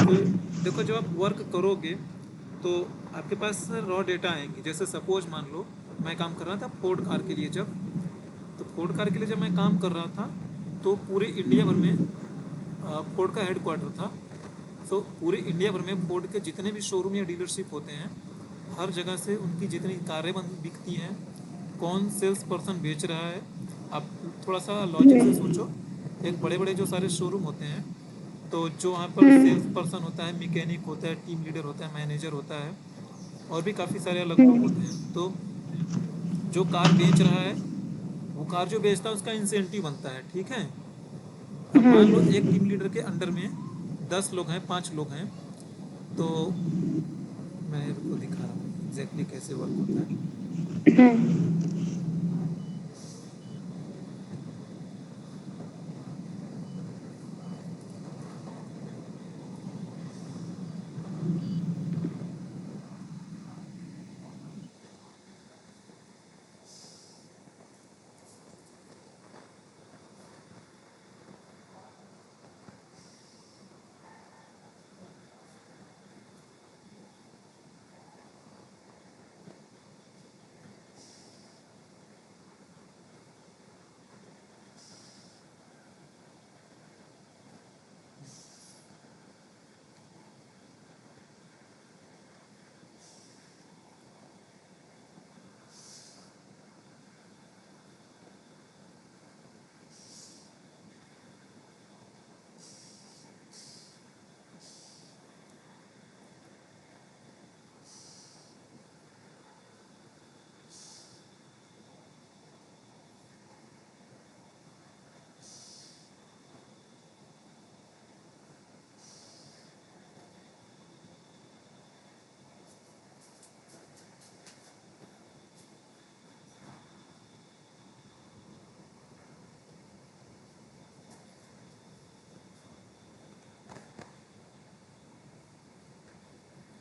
तो देखो जब आप वर्क करोगे तो आपके पास रॉ डेटा आएंगे। जैसे सपोज मान लो मैं काम कर रहा था फोर्ड कार के लिए, जब तो फोर्ड कार के लिए जब मैं काम कर रहा था तो पूरे इंडिया भर में फोर्ड का हेडक्वार्टर था। सो पूरे इंडिया भर में फोर्ड के जितने भी शोरूम या डीलरशिप होते हैं, हर जगह से उनकी जितनी कारें बिकती हैं, कौन सेल्स पर्सन बेच रहा है। आप थोड़ा सा लॉजिक से सोचो। एक बड़े बड़े जो सारे शोरूम होते हैं, तो जो वहाँ पर सेल्स पर्सन होता है, मैकेनिक होता है, टीम लीडर होता है, मैनेजर होता है, और भी काफ़ी सारे अलग लोग होते हैं। तो जो कार बेच रहा है, वो कार जो बेचता है उसका इंसेंटिव बनता है, ठीक है। अब मान लो एक टीम लीडर के अंडर में 10 लोग हैं, 5 लोग हैं, तो मैं आपको दिखा रहा हूँ एग्जैक्टली कैसे वर्क होता है।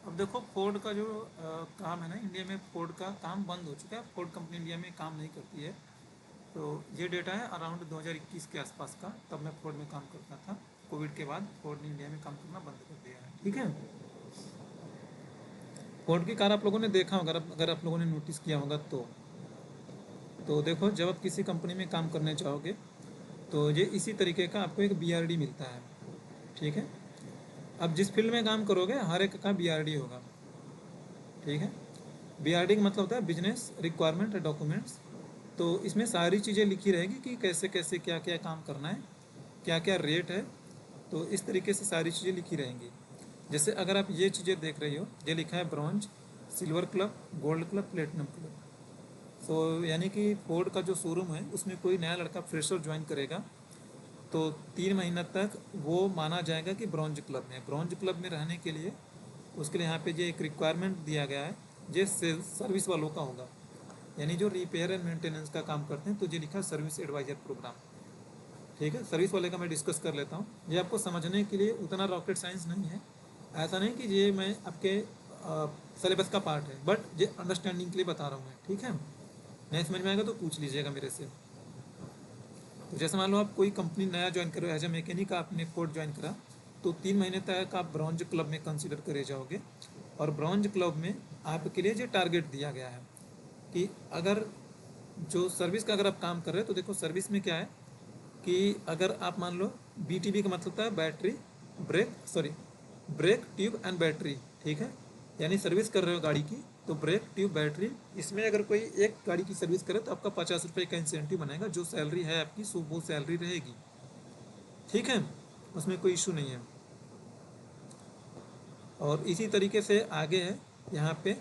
अब देखो फोर्ड का जो काम है ना, इंडिया में फोर्ड का काम बंद हो चुका है। फोर्ड कंपनी इंडिया में काम नहीं करती है। तो ये डेटा है अराउंड 2021 के आसपास का, तब मैं फोर्ड में काम करता था। कोविड के बाद फोर्ड ने इंडिया में काम करना बंद कर दिया है, ठीक है। फोर्ड की कार आप लोगों ने देखा होगा, अगर आप लोगों ने नोटिस किया होगा तो देखो जब आप किसी कंपनी में काम करने चाहोगे तो ये इसी तरीके का आपको एक BRD मिलता है, ठीक है। अब जिस फील्ड में काम करोगे हर एक का BRD होगा, ठीक है। BRD का मतलब होता है बिजनेस रिक्वायरमेंट डॉक्यूमेंट्स। तो इसमें सारी चीज़ें लिखी रहेगी कि कैसे कैसे क्या क्या काम करना है, क्या क्या रेट है। तो इस तरीके से सारी चीज़ें लिखी रहेंगी। जैसे अगर आप ये चीज़ें देख रही हो, ये लिखा है bronze, silver club, gold club, platinum club. तो यानी कि फोर्ड का जो शोरूम है उसमें कोई नया लड़का फ्रेशर ज्वाइन करेगा तो 3 महीना तक वो माना जाएगा कि ब्रॉन्ज क्लब में। ब्रॉन्ज क्लब में रहने के लिए उसके लिए यहाँ पे जो एक रिक्वायरमेंट दिया गया है, ये सेल्स सर्विस वालों का होगा, यानी जो रिपेयर एंड मेंटेनेंस का काम करते हैं। तो ये लिखा है सर्विस एडवाइजर प्रोग्राम, ठीक है। सर्विस वाले का मैं डिस्कस कर लेता हूँ। ये आपको समझने के लिए उतना रॉकेट साइंस नहीं है। ऐसा नहीं कि ये मैं आपके सिलेबस का पार्ट है, बट ये अंडरस्टैंडिंग के लिए बता रहा हूँ मैं, ठीक है। नहीं समझ में आएगा तो पूछ लीजिएगा मेरे से। तो जैसे मान लो आप कोई कंपनी नया ज्वाइन करो, एज ए मैकेनिक आपने फोर्ड ज्वाइन करा, तो 3 महीने तक आप ब्रॉन्ज क्लब में कंसिडर करे जाओगे। और ब्रॉन्ज क्लब में आपके लिए जो टारगेट दिया गया है कि अगर जो सर्विस का अगर आप काम कर रहे हो, तो देखो सर्विस में क्या है कि अगर आप मान लो BTB का मतलब होता है battery break tube and battery, ठीक है। यानी सर्विस कर रहे हो गाड़ी की, तो ब्रेक ट्यूब बैटरी, इसमें अगर कोई एक गाड़ी की सर्विस करे तो आपका 50 रुपये का इंसेंटिव बनेगा। जो सैलरी है आपकी सो वो सैलरी रहेगी, ठीक है। उसमें कोई इशू नहीं है। और इसी तरीके से आगे है यहाँ पे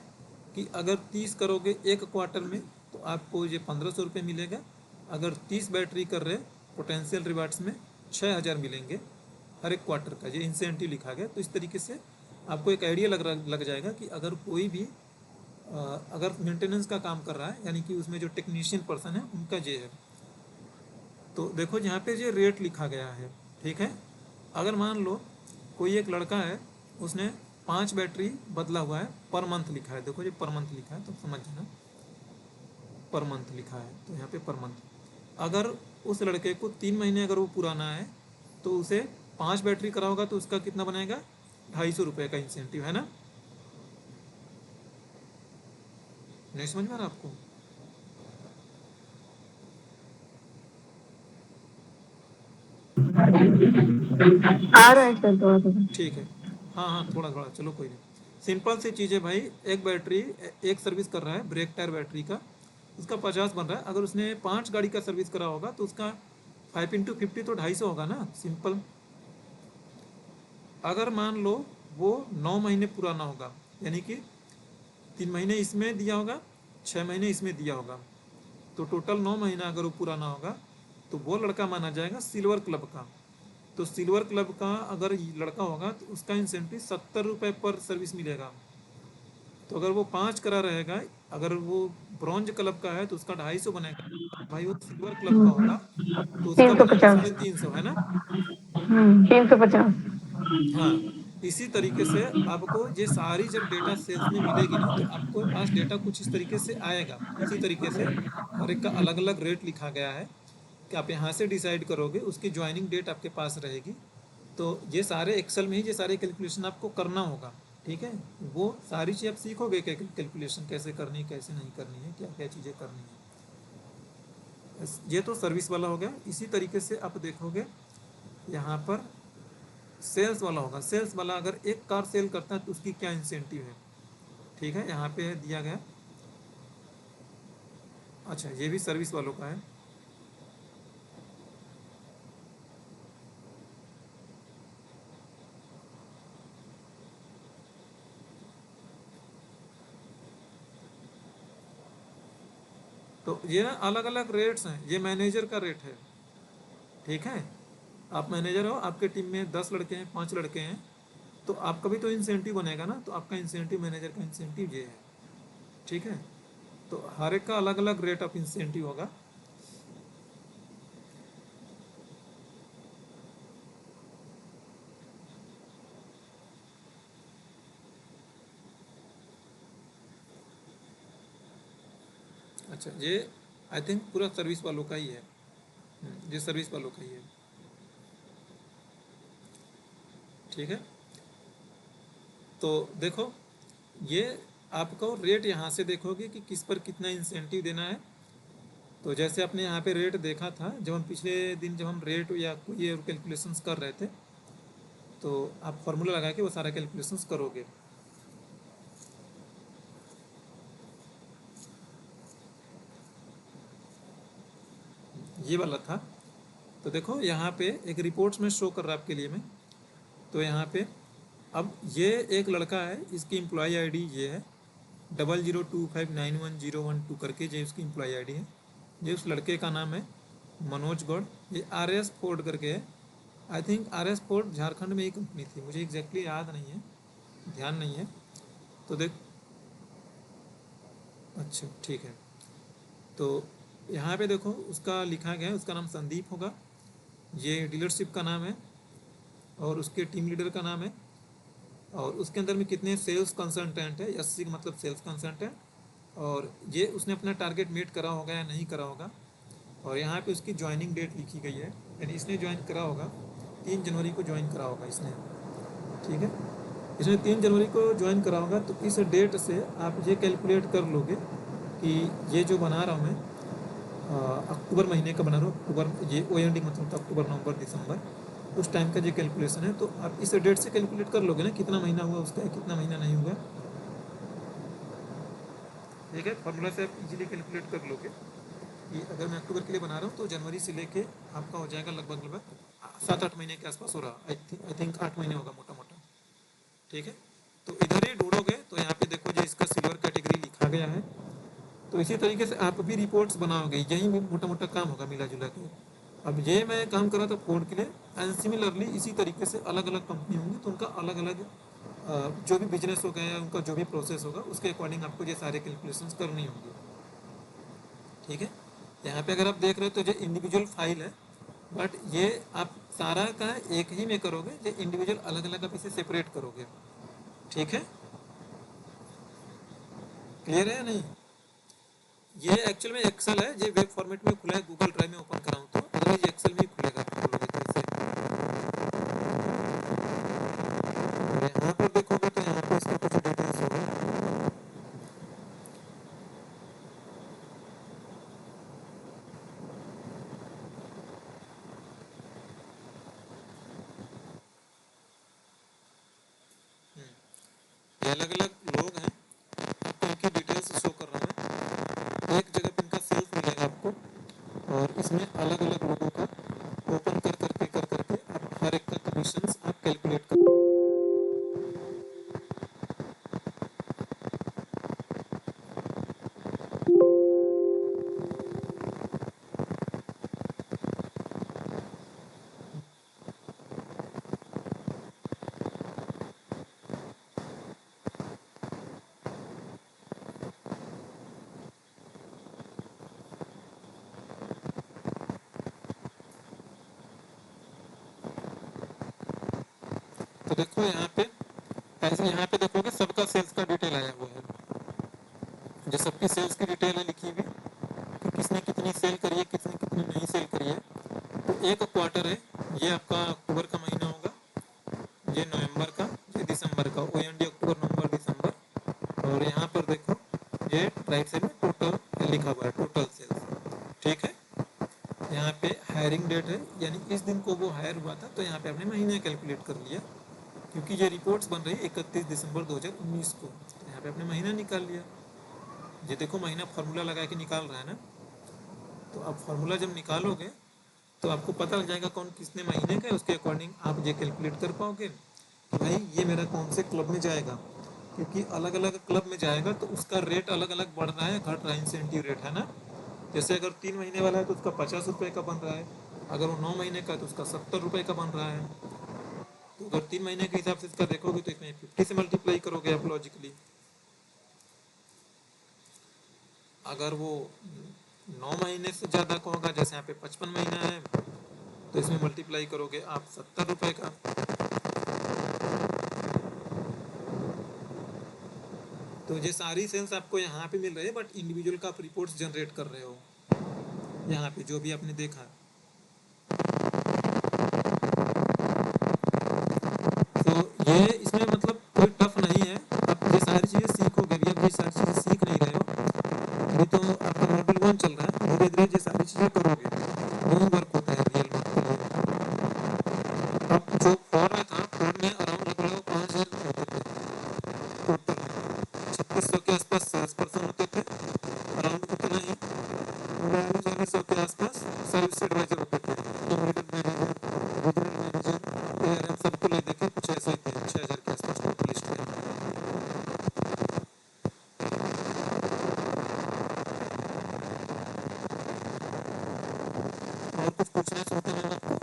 कि अगर 30 करोगे एक क्वार्टर में तो आपको ये 1500 रुपये मिलेगा। अगर 30 बैटरी कर रहे पोटेंशियल रिवार्ड्स में 6000 मिलेंगे हर एक क्वार्टर का, ये इंसेंटिव लिखा गया। तो इस तरीके से आपको एक आइडिया लग जाएगा कि अगर कोई भी अगर मेंटेनेंस का काम कर रहा है, यानी कि उसमें जो टेक्नीशियन पर्सन है उनका ये है। तो देखो यहाँ पे ये रेट लिखा गया है, ठीक है। अगर मान लो कोई एक लड़का है, उसने 5 बैटरी बदला हुआ है, पर मंथ लिखा है। देखो ये पर मंथ लिखा है तो समझ जाना, पर मंथ लिखा है तो यहाँ पे पर मंथ। अगर उस लड़के को 3 महीने अगर वो पुराना है तो उसे 5 बैटरी करा होगा तो उसका कितना बनेगा, ₹250 का इंसेंटिव है ना। नहीं समझ में आ रहा आपको? आ रहा है सर थोड़ा थोड़ा। ठीक है, हाँ हाँ थोड़ा थोड़ा, चलो कोई नहीं। सिंपल सी चीज़ है भाई, एक बैटरी एक सर्विस कर रहा है ब्रेक टायर बैटरी का, उसका 50 बन रहा है। अगर उसने 5 गाड़ी का सर्विस करा होगा तो उसका 5 × 50 तो 250 होगा ना, सिंपल। अगर मान लो वो 9 महीने पुराना होगा, यानी कि 3 महीने इसमें दिया होगा, 6 महीने इसमें दिया होगा, तो टोटल 9 महीना अगर वो पुराना होगा तो वो लड़का माना जाएगा सिल्वर क्लब का। तो सिल्वर क्लब का अगर लड़का होगा तो उसका इंसेंटिव ₹70 पर सर्विस मिलेगा। तो अगर वो 5 करा रहेगा, अगर वो ब्रॉन्ज क्लब का है तो उसका 250 बनेगा। भाई वो सिल्वर क्लब का होगा तो उसका तीन सौ बनेगा पचास 350, है ना। 350। हाँ, इसी तरीके से आपको ये सारी जब डेटा सेल्स में मिलेगी ना तो आपको पास डेटा कुछ इस तरीके से आएगा। इसी तरीके से हर एक का अलग अलग रेट लिखा गया है कि आप यहाँ से डिसाइड करोगे, उसकी ज्वाइनिंग डेट आपके पास रहेगी। तो ये सारे एक्सेल में ही ये सारे कैलकुलेशन आपको करना होगा, ठीक है। वो सारी चीज़ आप सीखोगे कि कैलकुलेशन कैसे करनी है, कैसे नहीं करनी है, क्या क्या चीज़ें करनी है। ये तो सर्विस वाला हो गया। इसी तरीके से आप देखोगे यहाँ पर सेल्स वाला होगा। सेल्स वाला अगर एक कार सेल करता है तो उसकी क्या इंसेंटिव है, ठीक है, यहाँ पे दिया गया। अच्छा, ये भी सर्विस वालों का है। तो ये ना अलग अलग रेट्स हैं, ये मैनेजर का रेट है, ठीक है। आप मैनेजर हो, आपके टीम में 10 लड़के हैं, 5 लड़के हैं, तो आपका भी तो इंसेंटिव बनेगा ना। तो आपका इंसेंटिव, मैनेजर का इंसेंटिव ये है, ठीक है। तो हर एक का अलग अलग रेट ऑफ इंसेंटिव होगा। अच्छा, ये आई थिंक पूरा सर्विस वालों का ही है। ये सर्विस वालों का ही है, ठीक है। तो देखो, ये आपको रेट यहाँ से देखोगे कि किस पर कितना इंसेंटिव देना है। तो जैसे आपने यहाँ पे रेट देखा था, जब हम पिछले दिन जब हम रेट या कोई ये कैलकुलेशंस कर रहे थे, तो आप फार्मूला लगा के वो सारा कैलकुलेशंस करोगे। ये वाला था। तो देखो यहाँ पे एक रिपोर्ट्स में शो कर रहा है आपके लिए मैं। तो यहाँ पे अब ये एक लड़का है, इसकी एम्प्लॉई आईडी ये है 0025910112 करके, ये उसकी एम्प्लॉई आईडी है। ये उस लड़के का नाम है मनोज गौड़। ये RS फोर्ड करके है। I think RS Ford Jharkhand में ही कंपनी थी, मुझे एग्जैक्टली याद नहीं है, ध्यान नहीं है। तो देख, अच्छा ठीक है। तो यहाँ पे देखो उसका लिखा गया है, उसका नाम संदीप होगा, ये डीलरशिप का नाम है, और उसके टीम लीडर का नाम है, और उसके अंदर में कितने सेल्स कंसल्टेंट है, SC का मतलब सेल्स कंसल्टेंट, और ये उसने अपना टारगेट मीट करा होगा या नहीं करा होगा। और यहाँ पे उसकी ज्वाइनिंग डेट लिखी गई है, यानी इसने ज्वाइन करा होगा 3 जनवरी को ज्वाइन करा होगा इसने, ठीक है। इसने 3 जनवरी को ज्वाइन करा होगा। तो इस डेट से आप ये कैलकुलेट कर लोगे कि ये जो बना रहा हूँ मैं, अक्टूबर महीने का बना रहा हूँ, अक्टूबर ये OND मतलब अक्टूबर नवंबर दिसंबर, उस टाइम का जो कैलकुलेशन है। तो आप इस डेट से कैलकुलेट कर लोगे ना कितना महीना हुआ उसका, कितना महीना नहीं हुआ, ठीक है। फार्मूला से आप इजीली कैलकुलेट कर लोगे कि अगर मैं अक्टूबर के लिए बना रहा हूँ तो जनवरी से लेके आपका हो जाएगा लगभग लगभग 7-8 महीने के आसपास हो रहा। आई थिंक 8 महीने होगा मोटा मोटा, ठीक है। तो इधर ही ढूंढोगे तो यहाँ पे देखो जो इसका सिल्वर कैटेगरी लिखा गया है। तो इसी तरीके से आप भी रिपोर्ट्स बनाओगे, यही मोटा मोटा काम होगा मिला जुला के। अब ये मैं काम कर रहा था फोर्ड के लिए, एंड सिमिलरली इसी तरीके से अलग अलग कंपनी होंगी तो उनका अलग अलग जो भी बिजनेस होगा या उनका जो भी प्रोसेस होगा उसके अकॉर्डिंग आपको ये सारे कैलकुलेशंस करनी होंगी, ठीक है। यहाँ पे अगर आप देख रहे हो तो ये इंडिविजुअल फाइल है, बट ये आप सारा का एक ही में करोगे, ये इंडिविजुअल अलग अलग आप इसे सेपरेट करोगे, ठीक है। क्लियर है या नहीं? ये एक्चुअल में एक्सेल है, ये वेब फॉर्मेट में खुला है, गूगल ड्राइव में ओपन कराऊँ तो अदरवाइज एक्सेल में ही खुलेगा आप खोलोगे तो इसे। और यहाँ ये अलग अलग लोग हैं, आपको इनकी डिटेल्स शो कर रहा है। एक जगह पे इनका सेल्स मिलेगा आपको, और इसमें अलग अलग लोगों का ओपन कर करके आप हर एक का कमीशन आप कैलकुलेट कर। तो देखो यहाँ पे ऐसे, यहाँ पे देखोगे सबका सेल्स का डिटेल आया हुआ है, जो सबकी सेल्स की डिटेल है लिखी हुई कि किसने कितनी सेल करी है, किसने कितनी नहीं सेल करी है। तो एक क्वार्टर है, ये आपका अक्टूबर का महीना होगा, ये नवंबर का, ये दिसंबर का, ओ एन डी अक्टूबर नवंबर दिसंबर। और यहाँ पर देखो ये राइट साइड में टोटल लिखा हुआ है, टोटल सेल्स। ठीक है, यहाँ पे हायरिंग डेट है, यानी इस दिन को वो हायर हुआ था, तो यहाँ पे आपने महीने कैलकुलेट कर लिया, क्योंकि ये रिपोर्ट्स बन रही है 31 दिसंबर 2019 को, तो यहाँ पे आपने महीना निकाल लिया। ये देखो महीना फार्मूला लगा के निकाल रहा है ना, तो अब फार्मूला जब निकालोगे तो आपको पता लग जाएगा कौन कितने महीने का है, उसके अकॉर्डिंग आप ये कैलकुलेट कर पाओगे कि भाई ये मेरा कौन से क्लब में जाएगा, क्योंकि अलग अलग क्लब में जाएगा तो उसका रेट अलग अलग बढ़ रहा है, घट रहा है, इंसेंटिव रेट है ना। जैसे अगर 3 महीने वाला है तो उसका 50 रुपये का बन रहा है, अगर वो 9 महीने का है तो उसका 70 रुपये का बन रहा है। तो अगर 3 महीने के हिसाब से इसका देखोगे तो इसमें 50 से मल्टीप्लाई करोगे आप लॉजिकली। अगर वो 9 महीने से ज़्यादा का होगा, जैसे यहाँ पे 55 महीना है, तो इसमें मल्टीप्लाई करोगे आप 70 रुपये का। तो ये सारी सेल्स आपको यहाँ पे मिल रही है, बट इंडिविजुअल का आप रिपोर्ट्स जनरेट कर रहे हो यहाँ पे, जो भी आपने देखा। तो ये इसमें मतलब कोई टफ नहीं है, आप ये सारी चीज़ें सीखोगे। अभी आप ये सारी चीज़ें सीख नहीं रहे हो, अभी तो आपका मॉड्यूल 1 चल रहा है, धीरे धीरे ये सारी चीज़ें करोगे, वो वर्क होता है रियल वर्क के लिए। अब जो फॉर में था, फॉर में अराउंड लगभग 5,000 होते थे टोटल, 3600 के आसपास सेल्स पर्सन होते थे, अराउंड उतना ही 4900 के आसपास सर्विस एडवाइजर होते थे, team leader manager, regional manager, ARM, सबको ले देखे कुछ ऐसे ही थे, 6000 के आसपास टोटल लिस्ट है। और कुछ पूछना चाहते हैं आपको?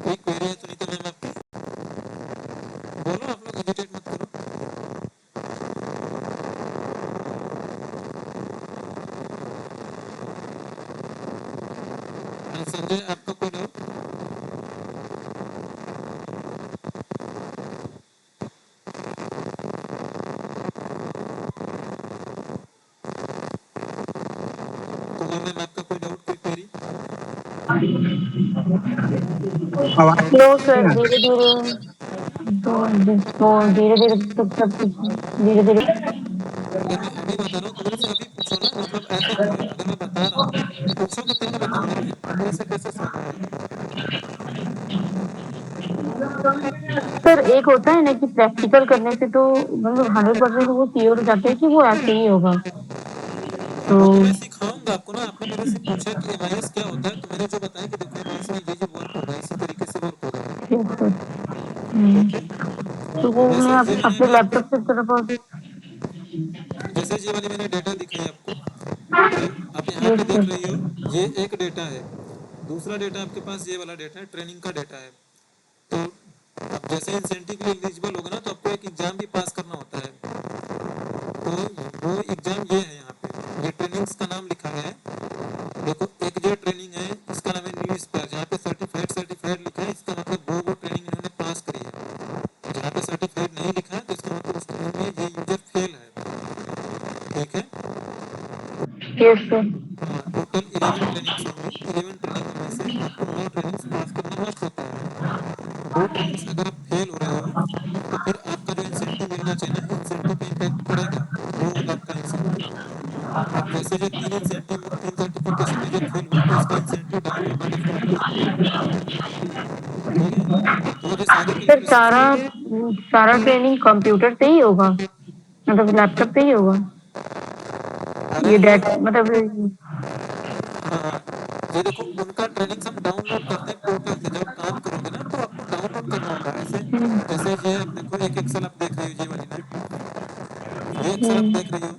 कोई क्वेरी है सुनीता मैम आपकी? बोलो, आप लोग हेजिटेट मत करो। संजय, आपका कोई डाउट? तो मैम आपका कोई डाउट, कोई क्वेरी? आवाज लो सर, धीरे धीरे तो धीरे धीरे तो सब कुछ धीरे धीरे। अगर मैं अभी बता रहा हूँ तो मेरे से अभी पूछो ना, मतलब ऐसा नहीं है, अगर मैं बता रहा हूँ पूछोगे तब मैं बताऊंगा ना, मेरे से कैसे समझोगे? सर एक होता है ना कि प्रैक्टिकल करने से तो मतलब 100% वो श्योर हो जाते हैं कि वो ऐसे ही होगा। अब तो वो तो मैं सिखाऊंगा आपको ना। आपने मेरे से पूछा कि एमआईएस क्या होता है, तो मैंने जो बताया कि देखो एमआईएस में ये वर्क होगा, इसी तरीके से वर्क होगा। ठीक सर। ठीक है, तो वो जैसे मैं ये मैंने अपने अभी आपको, लैपटॉप से तरफ। जैसे ये वाली मैंने डेटा दिखाई आपको, ये आप यहाँ पे यस देख सर। रही हो, ये एक डेटा है। दूसरा डेटा आपके पास ये वाला डेटा है, ट्रेनिंग का डेटा है। तो अब जैसे इंसेंटिव के लिए एलिजिबल होगा ना, तो आपको एक एग्जाम भी पास करना होता है। तो वो एग्जाम ये है, यहाँ पे ये ट्रेनिंग्स का नाम लिखा गया है। देखो एक जो ट्रेनिंग है इसका नाम है न्यू स्पायर, जहाँ पे सर्टिफाइड सर्टिफाइड लिखा है, इसका मतलब वो ट्रेनिंग इन्होंने पास करी है। जहाँ पे सर्टिफाइड नहीं लिखा है तो इसका मतलब उस ट्रेनिंग में ये यूजर फेल है। ठीक है, यस सर। हाँ, टोटल 11 ट्रेनिंग्स होंगी, 11 ट्रेनिंग में से आपको 9 ट्रेनिंग्स पास करना मस्ट होता है। 2 ट्रेनिंग्स अगर आप फेल हो रहे हो तो फिर आपका जो इंसेंटिव मिलना चाहिए ना, इंसेंटिव पे इम्पैक्ट पड़ेगा, वो होगा आपका इंसेंटिव। अब जैसे जैसे जो तीन सर्टिफिकेशन में जो फेल हुआ तो उसका इंसेंटिव डाउन होगा डिफॉल्ट। ठीक है, तो वो जो सारे सर कैलकुलेशन सारा ट्रेनिंग कंप्यूटर से ही होगा, मतलब लैपटॉप पे ही होगा अरे ये हाँ, डेट मतलब। हाँ, ये देखो उनका ट्रेनिंग्स हम डाउनलोड करते हैं पोर्टल से। जब आप काम करोगे ना तो आपको डाउनलोड करना होगा। ऐसे जैसे ये आप देखो, एक एक्सेल आप देख रहे हो ये वाली ना, ये एक्सेल आप देख रही हो,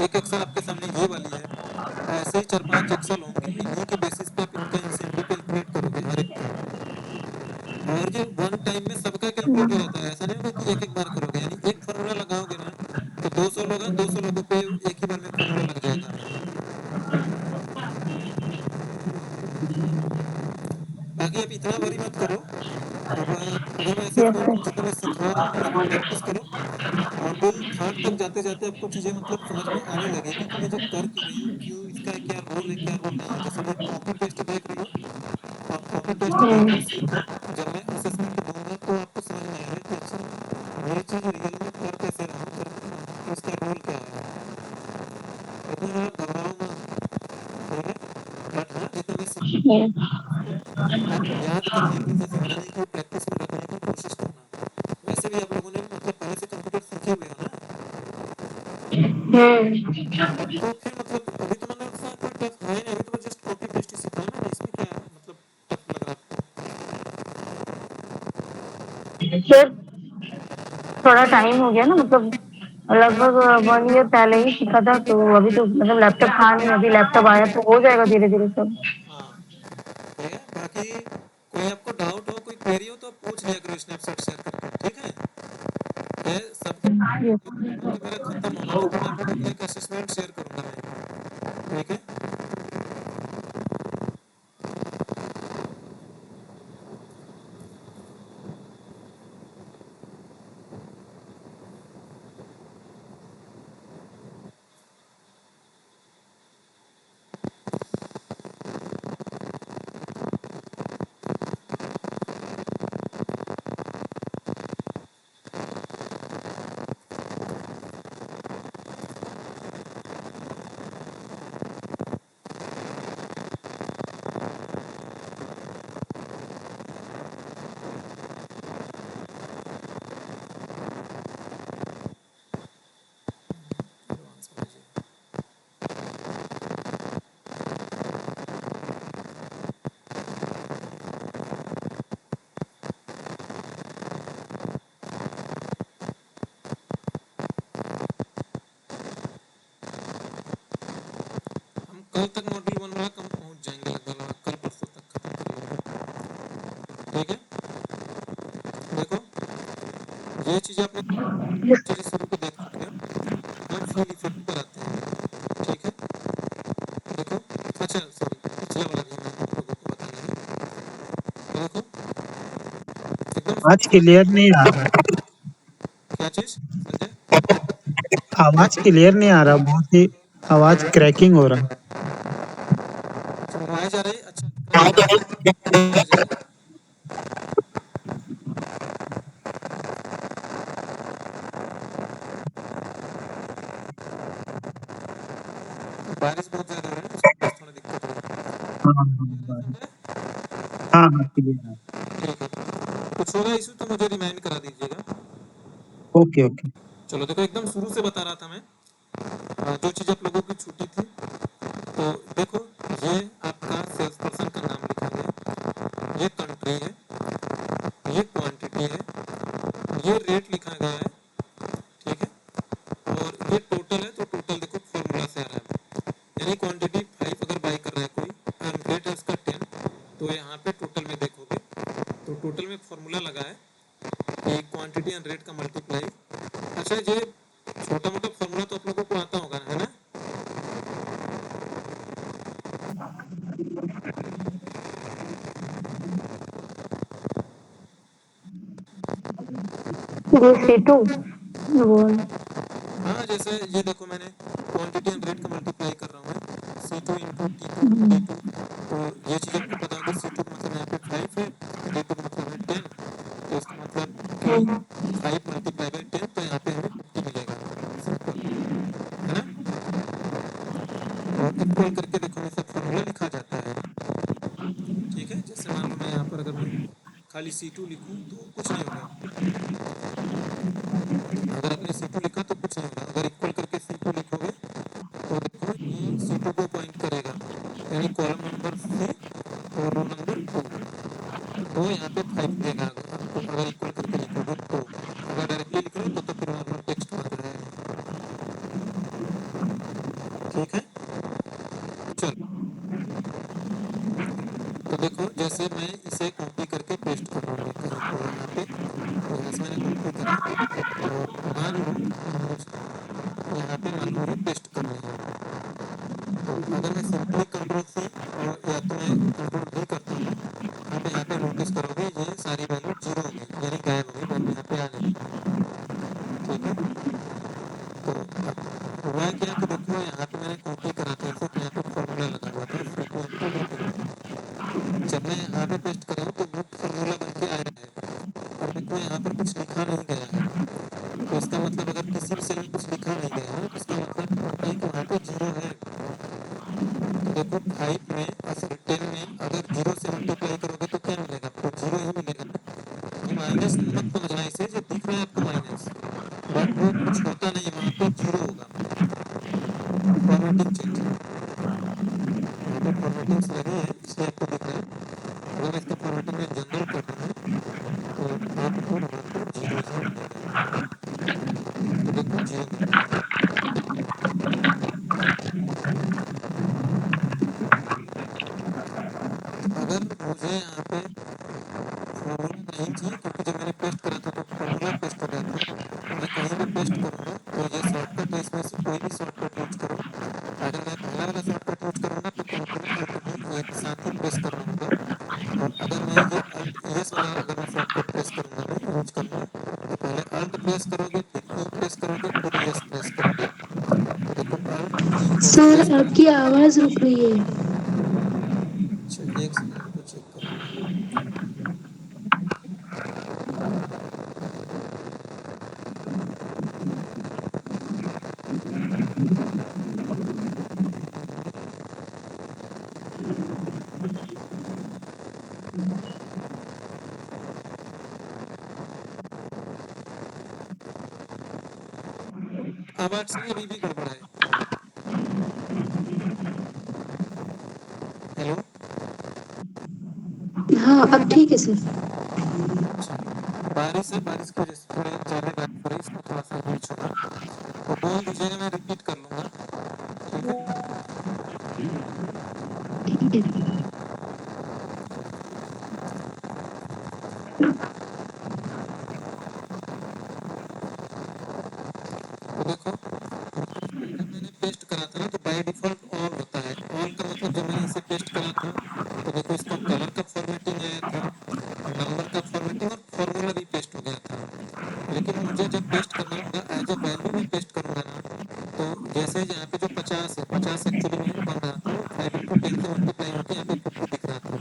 एक एक्सेल आपके सामने ये वाली है। ऐसे ही 4-5 एक्सेल होंगे, इन्हीं के बेसिस पे आप इनका इंसेंटिव कैलकुलेट करोगे हर एक का। और ये वन टाइम में सबका कैलकुलेट हो जाता है, ऐसा नहीं होगा कि एक एक बार करोगे। यानी एक फार्मूला लगाओगे ना तो 200 लोग हैं, 200 लोगों पे एक ही बार में फार्मूला लग जाएगा। बाकी आप इतना वरी मत करो। अब अगर मैं ऐसे यस सर। जितना मैं सिखा रहा हूँ इसको प्रैक्टिस करो, और कोई थर्ड तक जाते जाते आपको चीज़ें मतलब समझ में आने लगेगी कि मैं जो कर क्यों रही हूँ, क्यों इसका क्या रोल है क्या रोल नहीं है। जैसे मैं कॉपी पेस्ट देख रही हूँ, आप कॉपी पेस्ट देखकर सीखो। जब मैं असेसमेंट दूंगा तो आपको समझ में आएगा कि अच्छा ये चीज़ रियल में कर कैसे रहा हूँ, तो इसका रोल क्या है। इतना आप घबराओ ना, ठीक है। बट हाँ, जितना मैं आप याद करने की या समझने की प्रैक्टिस में रखने की कोशिश करना। वैसे भी आप लोगों ने मतलब पहले से कंप्यूटर सीखे हुए हो ना, तो फिर मतलब अभी तो मैंने उसका कोई टफ है नहीं, अभी तो मैं जस्ट कॉपी पेस्ट ही सिखाया ना, इसमें क्या मतलब टफ लग रहा सर थोड़ा टाइम हो गया ना, मतलब लगभग 1 ईयर पहले ही सीखा था, तो अभी तो मतलब लैपटॉप था नहीं, अभी लैपटॉप आया तो हो जाएगा धीरे धीरे सब। आपको? हाँ, ठीक है। बाकी कोई आपको डाउट हो, कोई क्वेरी हो तो आप पूछ लिया करो स्नैपशॉट शेयर करके, ठीक है। ये सबका मतलब मेरा खत्म होगा ना तो मैं आपको एक असेसमेंट शेयर करूंगा मैं, ठीक है। हम कल तक मॉड्यूल 1 वाला कम पहुंच जाएंगे, लगभग कल परसों तक खत्म कर लेंगे, ठीक है। देखो ये चीज़ आपने चीज़ें शुरू को देख चुके हो। अब फील इफेक्ट पर आते हैं, ठीक है। देखो, अच्छा सॉरी, पिछले वाला भी मैं आप लोगों को बताना है। तो देखो एकदम आवाज शुरू क्लियर नहीं आ रहा। क्या चीज़ संजय? आवाज क्लियर नहीं आ रहा, बहुत ही आवाज क्रैकिंग हो रहा। आवाज आ रही? अच्छा आवाज आ रही। बारिश बहुत ज़्यादा हो रही है ना, उसकी वजह से थोड़ा दिक्कत हो रही है। हाँ संजय, हाँ हाँ क्लियर है। ठीक है। कुछ होगा इशू तो मुझे रिमाइंड करा दीजिएगा। Okay okay. चलो देखो, एकदम शुरू से बता रहा था मैं, जो चीज़ आप लोगों की छूटी थी। तो देखो, ये आपका सेल्स पर्सन का नाम लिखा गया, ये कंट्री है, ये क्वांटिटी है, ये रेट लिखा गया है, ठीक है। और ये टोटल है, तो टोटल देखो फॉर्मूला से आ रहा है। यानी क्वांटिटी 5 अगर बाई कर रहा है कोई और रेट है उसका 10, तो यहाँ पे टोटल में देखोगे तो टोटल में फॉर्मूला लगा है कि क्वांटिटी एंड रेट का मल्टीप्लाई। अच्छा, ये छोटा मोटा फॉर्मूला तो आप लोगों को आता होगा है ना? ये C2 वो हाँ, जैसे ये देखो मैंने क्वांटिटी एंड रेट का मल्टीप्लाई कर रहा हूँ C two into T two D two. तो ये चीज़ आपको पता होगी, सी टू का मतलब यहाँ पे 5 है, डी टू का मतलब है 10, तो इसका मतलब कि 5 मल्टीप्लाई बाई 10, तो यहाँ पे हमें 50 मिलेगा, सिंपल है ना। खोल करके देखो ये सब फॉर्मूला लिखा जाता है। ठीक है, जैसे मान लो मैं यहाँ पर अगर मैं खाली C2 लिखूँ तो कुछ नहीं होगा। अगर आपने C2 लिखा तो कुछ नहीं होगा। अगर इक्वल करके C2 लिखोगे तो देखो ये C2 को पॉइंट करेगा, यानी कॉलम नंबर C और रो नंबर 2, तो यहाँ पे 5 देगा आपको अगर इक्वल करके लिखोगे तो। अगर डायरेक्टली लिख रहे हो तो फिर नॉर्मल टेक्स्ट मांग रहा है। ठीक है, चलो तो देखो जैसे मैं इसे कॉपी करके पेस्ट करूँगा कहीं पे यहाँ पे, तो यहाँ से मैंने कॉपी करा और मान लो यहाँ पे मान लो पेस्ट कर रहे हैं। तो अगर मैं सिंपली कंट्रोल C और या तो मैं कंट्रोल V करता हूँ, आप यहाँ पे नोटिस करोगे ये सारी वैल्यू 0 हो गई, यानी गायब हो गई, वैल्यू यहाँ पे आ नहीं। ठीक है, तो हुआ क्या कि देखो यहाँ पे मैंने कॉपी करा था इसे, तो यहाँ पे फॉर्मूला लगा हुआ था जब मैं यहाँ पे पेस्ट कर रहा हूँ तो वो फॉर्मूला बन के आया है, और देखो यहाँ पर कुछ लिखा नहीं गया है। तो इसका मतलब अगर किसी भी सेल में कुछ लिखा नहीं गया है तो इसका मतलब है कि वहाँ पे 0 है। तो देखो 5 में 10 में अगर 0 से मल्टीप्लाई करोगे तो क्या मिलेगा आपको? 0 ही मिलेगा ना। ये माइनस मत समझना इसे, जो दिख रहा है आपको माइनस, बट वो कुछ होता नहीं, वहाँ पे 0 होगा। फॉर्मेटिंग चेंज, यहाँ पे फॉर्मेटिंग्स लगी है इसलिए आपको दिख रहा है। अगर इसका फॉर्मेटिंग में जनरल कर दूँ तो आपको वहाँ पर 0 ही मिलेगा। तो देखो 0 मिलेगा। अगर मुझे यहाँ पे फॉर्मूला नहीं चाहिए, क्योंकि जब मैंने पेस्ट करा था तो फॉर्मूला पेस्ट हो गया था, मैं कहीं भी पेस्ट करूँगा तो ये शॉर्टकट है, इसमें से कोई भी शॉर्टकट यूज करो। अगर मैं पहला वाला शॉर्टकट यूज करूँगा तो कंट्रोल अल्ट V एक साथ ही प्रेस करना होगा, और अगर मैं ये अल्ट ES वाला अगर मैं शॉर्टकट प्रेस करूँगा मैं यूज करूँगा तो पहले अल्ट प्रेस करोगे, फिर E प्रेस करोगे, फिर ES प्रेस करोगे। तो देखो अल्ट E और सर ES प्रेस। आपकी आवाज रुक रही है। अच्छा एक सेकंड को चेक करूँगा। आवाज से अभी भी गड़बड़ है। हेलो, हाँ अब ठीक है सर। बारिश है, बारिश की वजह से थोड़ी ज़्यादा बारिश हो रही है, इसमें थोड़ा सा ग्लिच होगा, तो बोल दीजिएगा मैं रिपीट कर लूँगा। ठीक है, ठीक है। तो देखो जब मैंने पेस्ट करा था ना तो बाय डिफॉल्ट ऑल होता है। ऑल का मतलब जब मैंने इसे पेस्ट करा था तो देखो इसका कलर का फॉर्मेटिंग आया था, नंबर का फॉर्मेटिंग और फॉर्मूला भी पेस्ट हो गया था। लेकिन मुझे जब पेस्ट करना होगा एज अ वैल्यू में पेस्ट करूँगा ना, तो जैसे यहाँ पे जो 50 है, 50 एक्चुअली में बन रहा था, 5 into 10 से मल्टीप्लाई होकर यहाँ पे 50 दिख रहा था।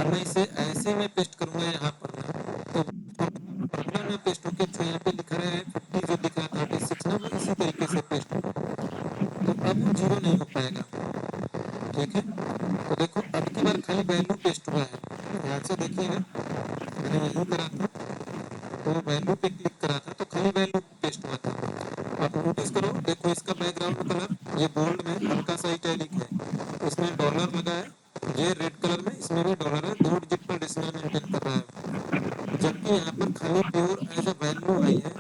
अब मैं इसे ऐसे में पेस्ट करूँगा यहाँ पर ना, तो फॉर्मूला में पेस्ट होकर जो यहाँ पे लिखा है 50 जो दिख रहा था 86 ना, वो इसी तरीके से पेस्ट होगा, तो अब वो 0 नहीं हो पाएगा। ठीक है, तो देखो अब की बार खाली वैल्यू पेस्ट हुआ है, ध्यान से देखिएगा, मैंने यही करा था तो वैल्यू पे क्लिक करा था तो खाली वैल्यू पेस्ट हुआ था। आप नोटिस करो, देखो इसका बैकग्राउंड कलर ये बोल्ड में हल्का सा इटैलिक है, इसमें डॉलर लगा है, ये रेड कलर में इसमें भी डॉलर है, 2 डिजिट पर डेसिमल मेंटेन कर रहा है, जबकि यहाँ पर खाली प्योर एज अ वैल्यू आई है,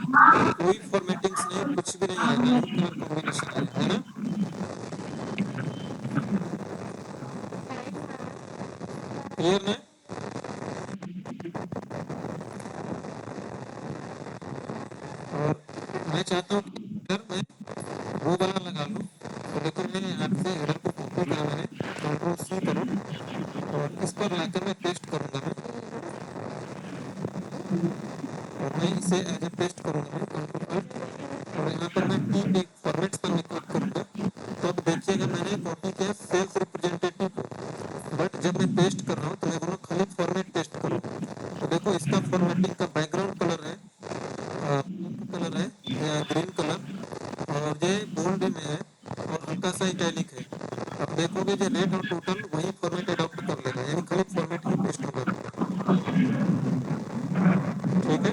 कोई फॉर्मेटिंग्स नहीं, कुछ भी नहीं आया, ना ही कलर कॉम्बिनेशन आया है ना। क्लियर ना? और मैं चाहता हूँ कि अगर मैं वो वाला लगा लूँ, तो देखो मैं यहाँ से हेडर को कॉपी करा मैंने, कंट्रोल C करो और इस पर लाकर मैं पेस्ट करूँगा मैं, और मैं इसे एज ए पेस्ट करूँगा मैं कंट्रोल अल्ट, और यहाँ पर मैं P पे फॉर्मेट्स पर मैं क्लिक करूँगा, तो अब देखिएगा मैंने कॉपी किया सेल्फ रिप्रेजेंटेटिव को, बट जब मैं पेस्ट कर रहा हूँ तो मैं बोलूँ खाली फॉर्मेट पेस्ट करो, तो देखो इसका फॉर्मेटिंग का बैकग्राउंड कलर है पिंक कलर है या ग्रीन कलर, और ये बोल्ड में है और हल्का सा इटैलिक है, देखोगे जो रेट और टोटल वही फॉर्मेट अडॉप्ट कर लेगा, यानी खाली फॉर्मेट ही पेस्ट होगा। ठीक है,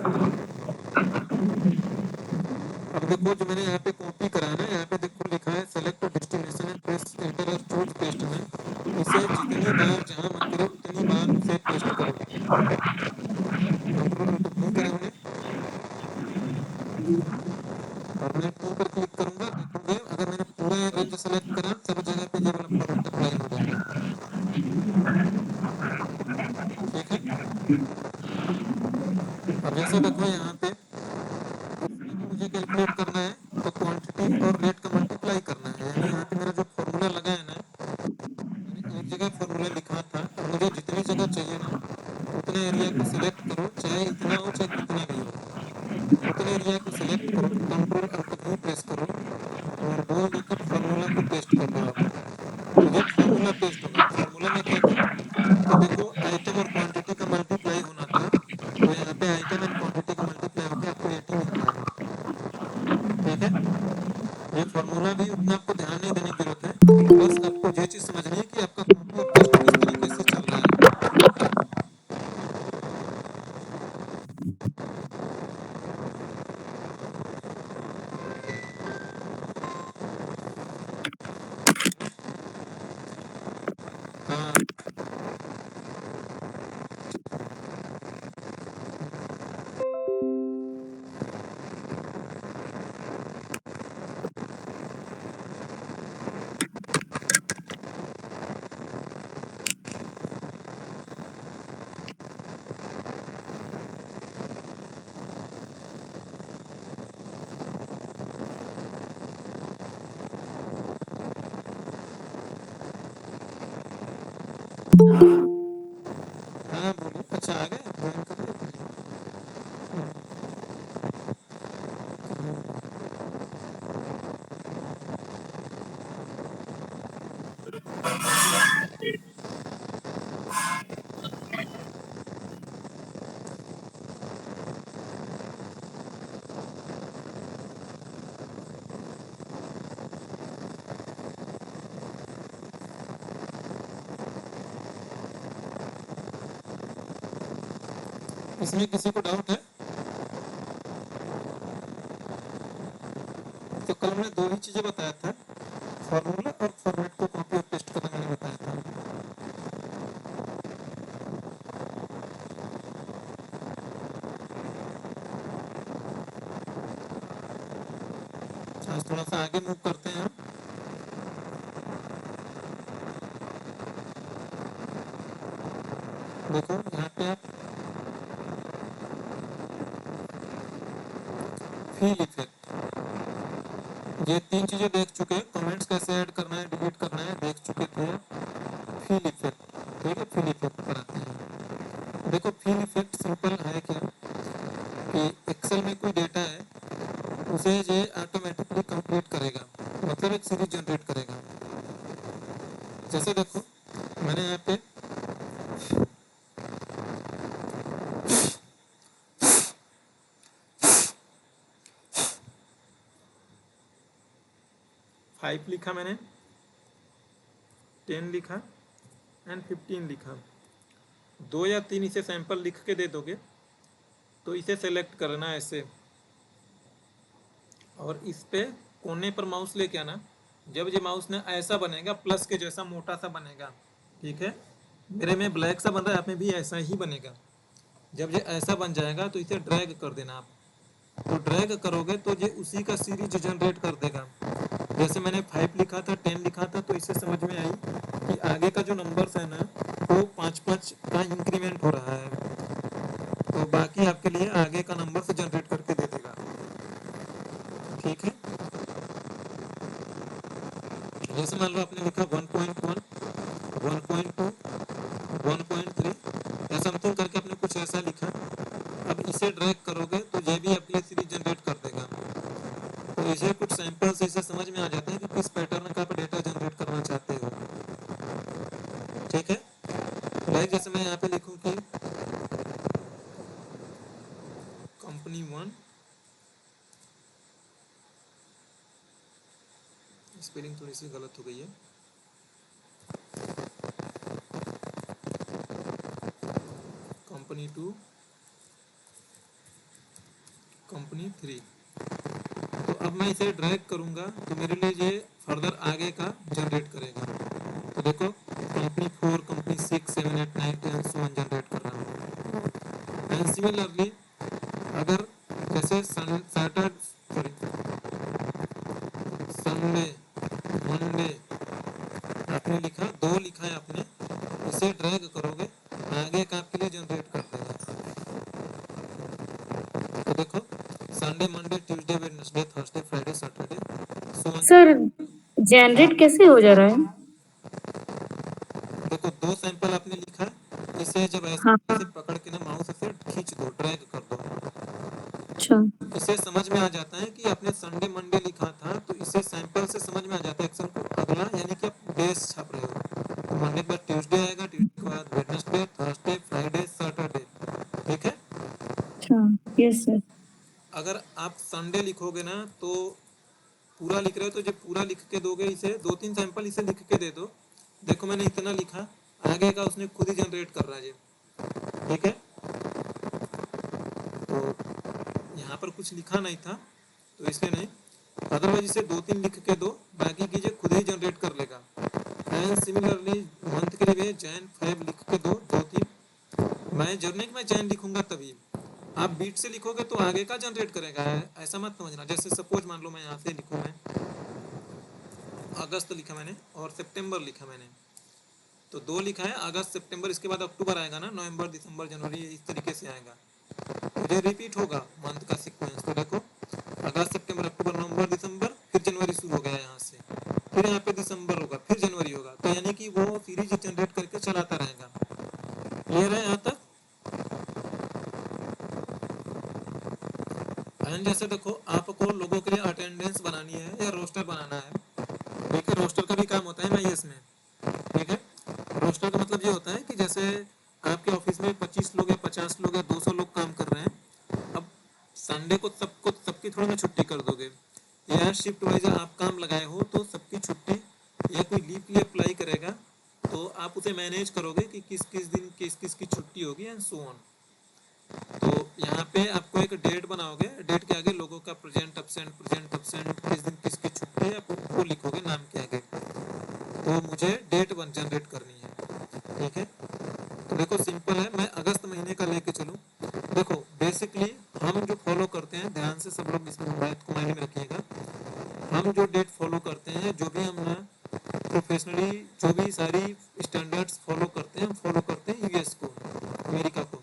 अब देखो जो मैंने यहाँ पे कॉपी करा है ना, यहाँ पे देखो लिखा है select destination and press enter और चूज पेस्ट में, इसे जितनी बार जहाँ मन करे उतनी बार इसे पेस्ट करो। कंट्रोल अल्ट V करा मैंने और मैं 2 पर क्लिक करूंगा, देखोगे अगर मैंने पूरा रेंज सेलेक्ट करा सब जगह पे ये वाला फॉर्मेट अप्लाई हो जाएगा। ठीक है, अब जैसे देखो यहाँ पे मुझे कैलकुलेट करना है तो क्वांटिटी और रेट का मल्टीप्लाई करना है, यानी यहाँ पे मेरा जो फॉर्मूला लगा है ना, मैंने एक जगह फॉर्मूला लिखा था, अब मुझे जितनी जगह चाहिए ना उतने एरिया को सिलेक्ट करो, चाहे इतना हो चाहे कितना भी हो, उतने एरिया को सिलेक्ट करो, कंट्रोल अल्ट V प्रेस करो और बोल दो कि फॉर्मूला को पेस्ट कर दो आप। तो जब फॉर्मूला पेस्ट होगा, फॉर्मूला में क्या था कि देखो आइटम और क्वांटिटी का मल्टीप्लाई होना था, तो यहाँ पे आइटम एंड क्वांटिटी का मल्टीप्लाई होकर आपको 80 मिल रहा है। ठीक है, ये फॉर्मूला भी उतना आपको ध्यान नहीं देने की जरूरत है, बस आपको ये चीज समझनी है कि आपका कॉपी और पेस्ट किस तरीके से चल रहा है। हाँ, हाँ बोलो, अच्छा आ गए ज्वाइन कर लिया। इसमें किसी को डाउट है? तो कल मैंने दो ही चीजें बताया था, फॉर्मूला और फॉर्मेट को कॉपी और पेस्ट करना मैंने बताया था। आज थोड़ा सा आगे मूव करते हैं। देखो यहाँ पे आप फील इफेक्ट, ये तीन चीजें देख चुके हैं, कमेंट्स कैसे ऐड करना है डिलीट करना है देख चुके थे। फील इफेक्ट, ठीक है, फील इफेक्ट पर आते हैं। देखो फील इफेक्ट सिंपल है क्या कि एक्सेल में कोई डेटा है उसे ये ऑटोमेटिकली कंप्लीट करेगा, मतलब एक सीरीज जनरेट करेगा। जैसे देखो मैंने यहाँ पे फाइव लिखा, मैंने 10 लिखा एंड 15 लिखा, 2 या 3 इसे सैंपल लिख के दे दोगे तो इसे सेलेक्ट करना है ऐसे, और इस पे कोने पर माउस लेके आना। जब ये माउस ने ऐसा बनेगा प्लस के जैसा मोटा सा बनेगा, ठीक है, मेरे में ब्लैक सा बन रहा है, आप में भी ऐसा ही बनेगा। जब ये ऐसा बन जाएगा तो इसे ड्रैग कर देना आप, तो ड्रैग करोगे तो ये उसी का सीरीज जनरेट कर देगा। जैसे मैंने 5 लिखा था 10 लिखा था, तो इससे समझ में आई कि आगे का जो नंबर्स है ना वो 5-5 का इंक्रीमेंट हो रहा है, तो बाकी आपके लिए आगे का नंबर से जनरेट करके दे देगा। ठीक है, जैसे मान लो आपने लिखा 1.1, 1.2, 1.3 या समथिंग करके आपने कुछ ऐसा लिखा, अब इसे ड्रैग करोगे तो ये भी आपके लिए सीरीज जनरेट कर देगा। तो इसे कुछ सैंपल से इसे समझ में आ जाता है कि किस पैटर्न का आप डेटा जनरेट करना चाहते हो। ठीक है, लाइक जैसे मैं यहाँ पे लिखूँ कि कंपनी 1, स्पेलिंग थोड़ी सी गलत हो गई है, कंपनी 2, कंपनी 3। तो अब मैं इसे ड्रैग करूंगा तो मेरे लिए ये फर्दर आगे का जनरेट करेगा। तो देखो company 4, company 6, 7, 8, 9, 10 so on generate कर रहा हूँ। एंड सिमिलरली अगर जैसे सैटरडे, सॉरी, संडे, मंडे आपने लिखा, 2 लिखा है आपने, इसे ड्रैग करोगे आगे का आपके लिए जनरेट कर देगा। तो देखो Sunday, Monday, Tuesday, Wednesday, Thursday, Friday, Saturday, so on. Sir generate कैसे हो जा रहा है? देखो 2 सैंपल आपने लिखा, इसे जब हाँ ऐसे पकड़ के ना माउस से खींच दो, ड्रैग कर दो, अच्छा इसे समझ में आ जाता है कि आपने संडे मंडे लिखा था, तो इसे सैंपल से समझ में आ जाता है एक्शन को अगला, यानी कि आप बेस छाप रहे हो। तो मंडे के बाद ट्यूसडे आएगा, ट्यूसडे के बाद वेडनेसडे, थर्सडे, फ्राइडे, सैटरडे। ठीक है। अच्छा यस सर। अगर आप संडे लिखोगे ना तो पूरा लिख रहे हो, तो जब पूरा लिख के दोगे, इसे 2-3 सैंपल इसे लिख के दे दो। देखो मैंने इतना लिखा, आगे का उसने खुद ही जनरेट कर रहा है। ठीक है। तो यहाँ पर कुछ लिखा नहीं था तो इसलिए नहीं, अदरवाइज इसे 2-3 लिख के दो, बाकी कीजिए खुद ही जनरेट कर लेगा। एंड सिमिलरली मंथ के लिए जैन फेब लिख के दो, 2-3। मैं जरूर नहीं कि मैं जैन लिखूंगा तभी, आप बीट से लिखोगे तो आगे का जनरेट करेगा, ऐसा मत समझना। जैसे सपोज मान लो मैं यहाँ से लिखूँ, मैं अगस्त लिखा मैंने और सितंबर लिखा मैंने, तो 2 लिखा है, अगस्त सितंबर, इसके बाद अक्टूबर आएगा ना, नवंबर दिसंबर जनवरी, इस तरीके से आएगा, ये रिपीट होगा मंथ का सीक्वेंस। तो देखो अगस्त सितंबर अक्टूबर नवंबर दिसंबर, फिर जनवरी शुरू हो गया यहाँ से, फिर यहाँ पे दिसंबर होगा, फिर जनवरी होगा, तो यानी कि वो सीरीज जनरेट करके चलाता रहेगा। क्लियर है यहाँ तक? एंड जैसे देखो आपको लोगों के लिए अटेंडेंस बनानी है या रोस्टर बनाना है, ठीक है, रोस्टर का भी काम होता है MIS में। ठीक है। रोस्टर का मतलब ये होता है कि जैसे आपके ऑफिस में 25 लोग या 50 लोग या 200 लोग काम कर रहे हैं, अब संडे को सबकी थोड़ी ना छुट्टी कर दोगे, या शिफ्ट वाइज आप काम लगाए हो तो सबकी छुट्टी या कोई लीव के लिए अप्लाई करेगा, तो आप उसे मैनेज करोगे कि किस किस दिन किस किस की छुट्टी होगी एंड सो ऑन। तो यहाँ पे आपको एक डेट बनाओगे, डेट के आगे लोगों का प्रेजेंट एब्सेंट, किस दिन किसकी छुट्टी है वो लिखोगे नाम के आगे। तो मुझे डेट जनरेट करनी है। ठीक है। तो देखो सिंपल है, मैं अगस्त महीने का लेके चलूँ। देखो बेसिकली हम जो फॉलो करते हैं, ध्यान से सब लोग इसमें बात को मायने में रखिएगा, हम जो डेट फॉलो करते हैं, जो भी हम ना प्रोफेशनली जो भी सारी स्टैंडर्ड्स फॉलो करते हैं, हम फॉलो करते हैं यूएस को, अमेरिका को।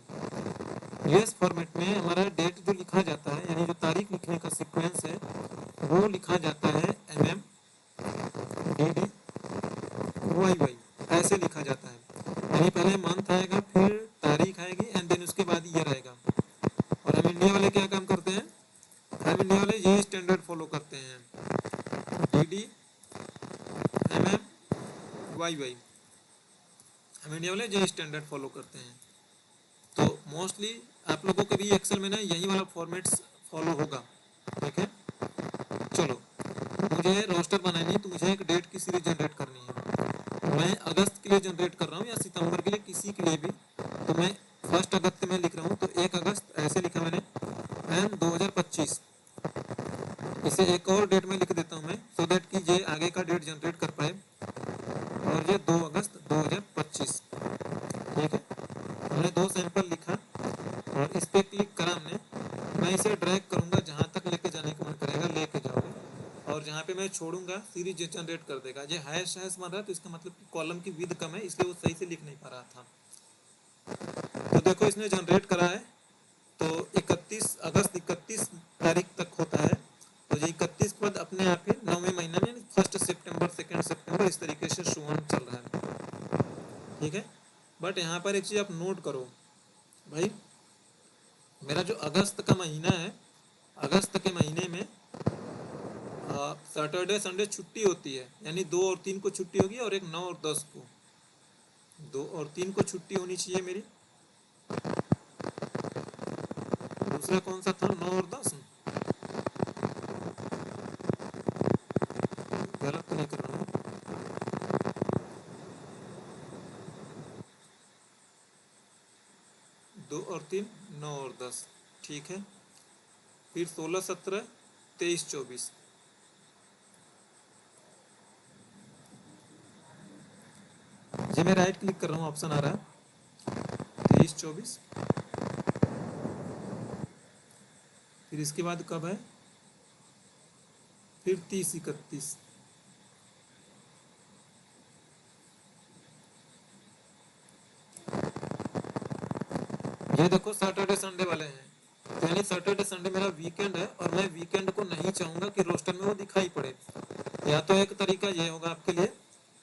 यूएस फॉर्मेट में हमारा डेट जो लिखा जाता है, यानी जो तारीख लिखने का सीक्वेंस है, वो लिखा जाता है MM DD YY, ऐसे लिखा जाता है। यानी पहले मंथ आएगा, फिर तारीख आएगी एंड देन उसके बाद ईयर आएगा। और हम इंडिया वाले क्या काम करते हैं, हम इंडिया वाले ये स्टैंडर्ड फॉलो करते हैं, DD MM YY, हम इंडिया वाले ये स्टैंडर्ड फॉलो करते हैं। तो मोस्टली आप लोगों के भी एक्सेल में ना यही वाला फॉर्मेट्स फॉलो होगा। ठीक है। चलो मुझे रोस्टर बनानी है, तो मुझे एक डेट की सीरीज जनरेट करनी है। मैं अगस्त के लिए जनरेट कर रहा हूँ या सितंबर के लिए, किसी के लिए भी, तो मैं 1 अगस्त में लिख रहा हूँ, तो 1 अगस्त ऐसे लिखा मैंने, एंड 2025, इसे एक और डेट में लिख देता हूँ मैं, सो दैट कि ये आगे का डेट जनरेट कर पाए, और ये 2 अगस्त 2025। ठीक है। हमने 2 सैंपल लिखा और इस पे क्लिक करा हमने, मैं इसे ड्रैग करूंगा, जहां तक लेके जाने का मन करेगा लेके जाओगे, और जहां पे मैं छोड़ूंगा सीरीज जनरेट कर देगा। ये हैश हैश मार रहा है तो इसका मतलब कि कॉलम की विड्थ कम है, इसलिए वो सही से लिख नहीं पा रहा था। तो देखो इसने जनरेट करा है, तो 31 अगस्त 31 तारीख तक होता है, तो ये 31 के बाद अपने आप ही 9वें महीने में 1 सितंबर 2 सितंबर इस तरीके से शुरू चल रहा है। ठीक है। बट यहाँ पर एक चीज़ आप नोट करो भाई, मेरा जो अगस्त का महीना है, अगस्त के महीने में सैटरडे संडे छुट्टी होती है, यानी 2 और 3 को छुट्टी होगी, और एक 9 और 10 को, 2 और 3 को छुट्टी होनी चाहिए मेरी। दूसरा कौन सा था, 9 और 10, गलत तो नहीं कर रहा हूँ। 2 और 3 9 और 10, ठीक है। फिर 16 17 23 24, ये मैं राइट क्लिक कर रहा हूँ, ऑप्शन आ रहा है 23 24। फिर इसके बाद कब है, फिर 30 31। ये देखो सैटरडे संडे वाले हैं, तो यानी सैटरडे संडे मेरा वीकेंड है और मैं वीकेंड को नहीं चाहूंगा कि रोस्टर में वो दिखाई पड़े। या तो एक तरीका ये होगा आपके लिए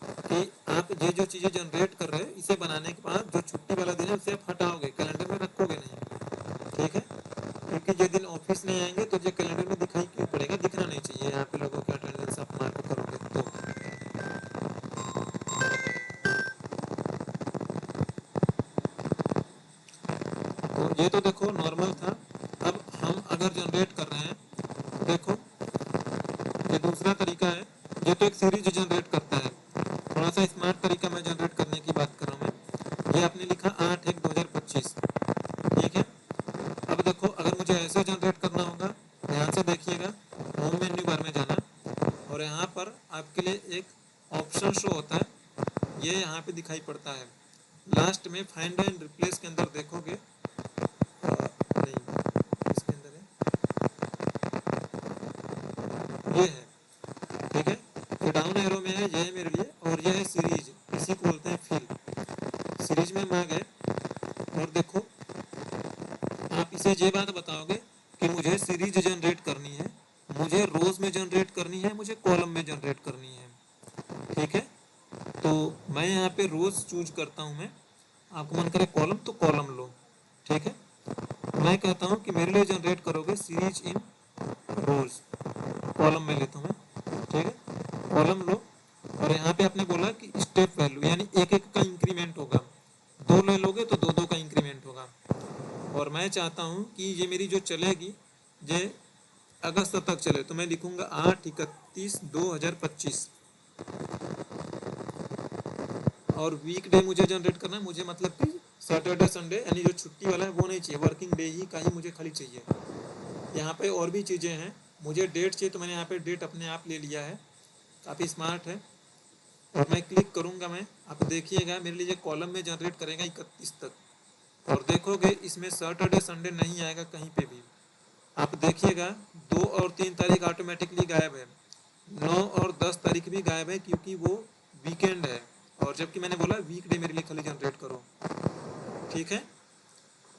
कि आप ये जो चीजें जनरेट कर रहे हैं इसे बनाने के बाद जो छुट्टी वाला दिन है उसे आप हटाओगे, कैलेंडर में रखोगे नहीं, ठीक है। क्योंकि जिस दिन ऑफिस नहीं आएंगे तो जो कैलेंडर में दिखाई क्यों पड़ेगा, दिखना नहीं चाहिए यहाँ पे लोगों का अटेंडेंस आप मार्क करोगे तो ये तो देखो नॉर्मल था। अब हम अगर जनरेट कर रहे हैं, देखो ये दूसरा तरीका है, ये तो एक सीरीज जनरेट करता है, थोड़ा सा स्मार्ट तरीका मैं जनरेट करने की बात कर रहा हूँ मैं। ये आपने लिखा 8/1/2025, ठीक है। अब देखो अगर मुझे ऐसे जनरेट करना होगा, ध्यान से देखिएगा, होम मेन्यू बार में जाना और यहाँ पर आपके लिए एक ऑप्शन शो होता है, ये यहाँ पे दिखाई पड़ता है लास्ट में, फाइंड एंड रिप्लेस के अंदर देखोगे, नहीं इसके अंदर है, ये है, ठीक है। ये डाउन एरो में है, ये है मेरे लिए, और ये है सीरीज, इसी को बोलते हैं फिल। सीरीज में आ गए और देखो आप इसे ये बात बताओगे कि मुझे सीरीज जनरेट करनी है, मुझे रोज में जनरेट करनी है, मुझे कॉलम में जनरेट करनी है, ठीक है। तो मैं यहाँ पे रोज चूज करता हूँ, मैं आपको मन करे कॉलम तो कॉलम लो, ठीक है। मैं कहता हूँ कि मेरे लिए जनरेट करोगे सीरीज इन रोज, कॉलम में लेता हूँ मैं, ठीक है। कॉलम लो और यहाँ पे आपने बोला कि स्टेप वैल्यू यानी एक एक का इंक्रीमेंट होगा, 2 ले लोगे तो 2 2 का इंक्रीमेंट होगा। और मैं चाहता हूँ कि ये मेरी जो चलेगी ये अगस्त तक चले, तो मैं लिखूंगा 8/31/2025। और वीक डे मुझे जनरेट करना है, मुझे मतलब कि सैटरडे संडे यानी जो छुट्टी वाला है वो नहीं चाहिए, वर्किंग डे ही का ही मुझे खाली चाहिए। यहाँ पे और भी चीज़ें हैं, मुझे डेट चाहिए तो मैंने यहाँ पे डेट अपने आप ले लिया है, काफ़ी स्मार्ट है। और मैं क्लिक करूँगा, मैं आप देखिएगा मेरे लिए कॉलम में जनरेट करेगा 31 तक, और देखोगे इसमें सैटरडे संडे नहीं आएगा कहीं पे भी। आप देखिएगा 2 और 3 तारीख ऑटोमेटिकली गायब है, 9 और 10 तारीख भी गायब है क्योंकि वो वीकेंड है, और जबकि मैंने बोला वीकडे मेरे लिए खाली जनरेट करो, ठीक है।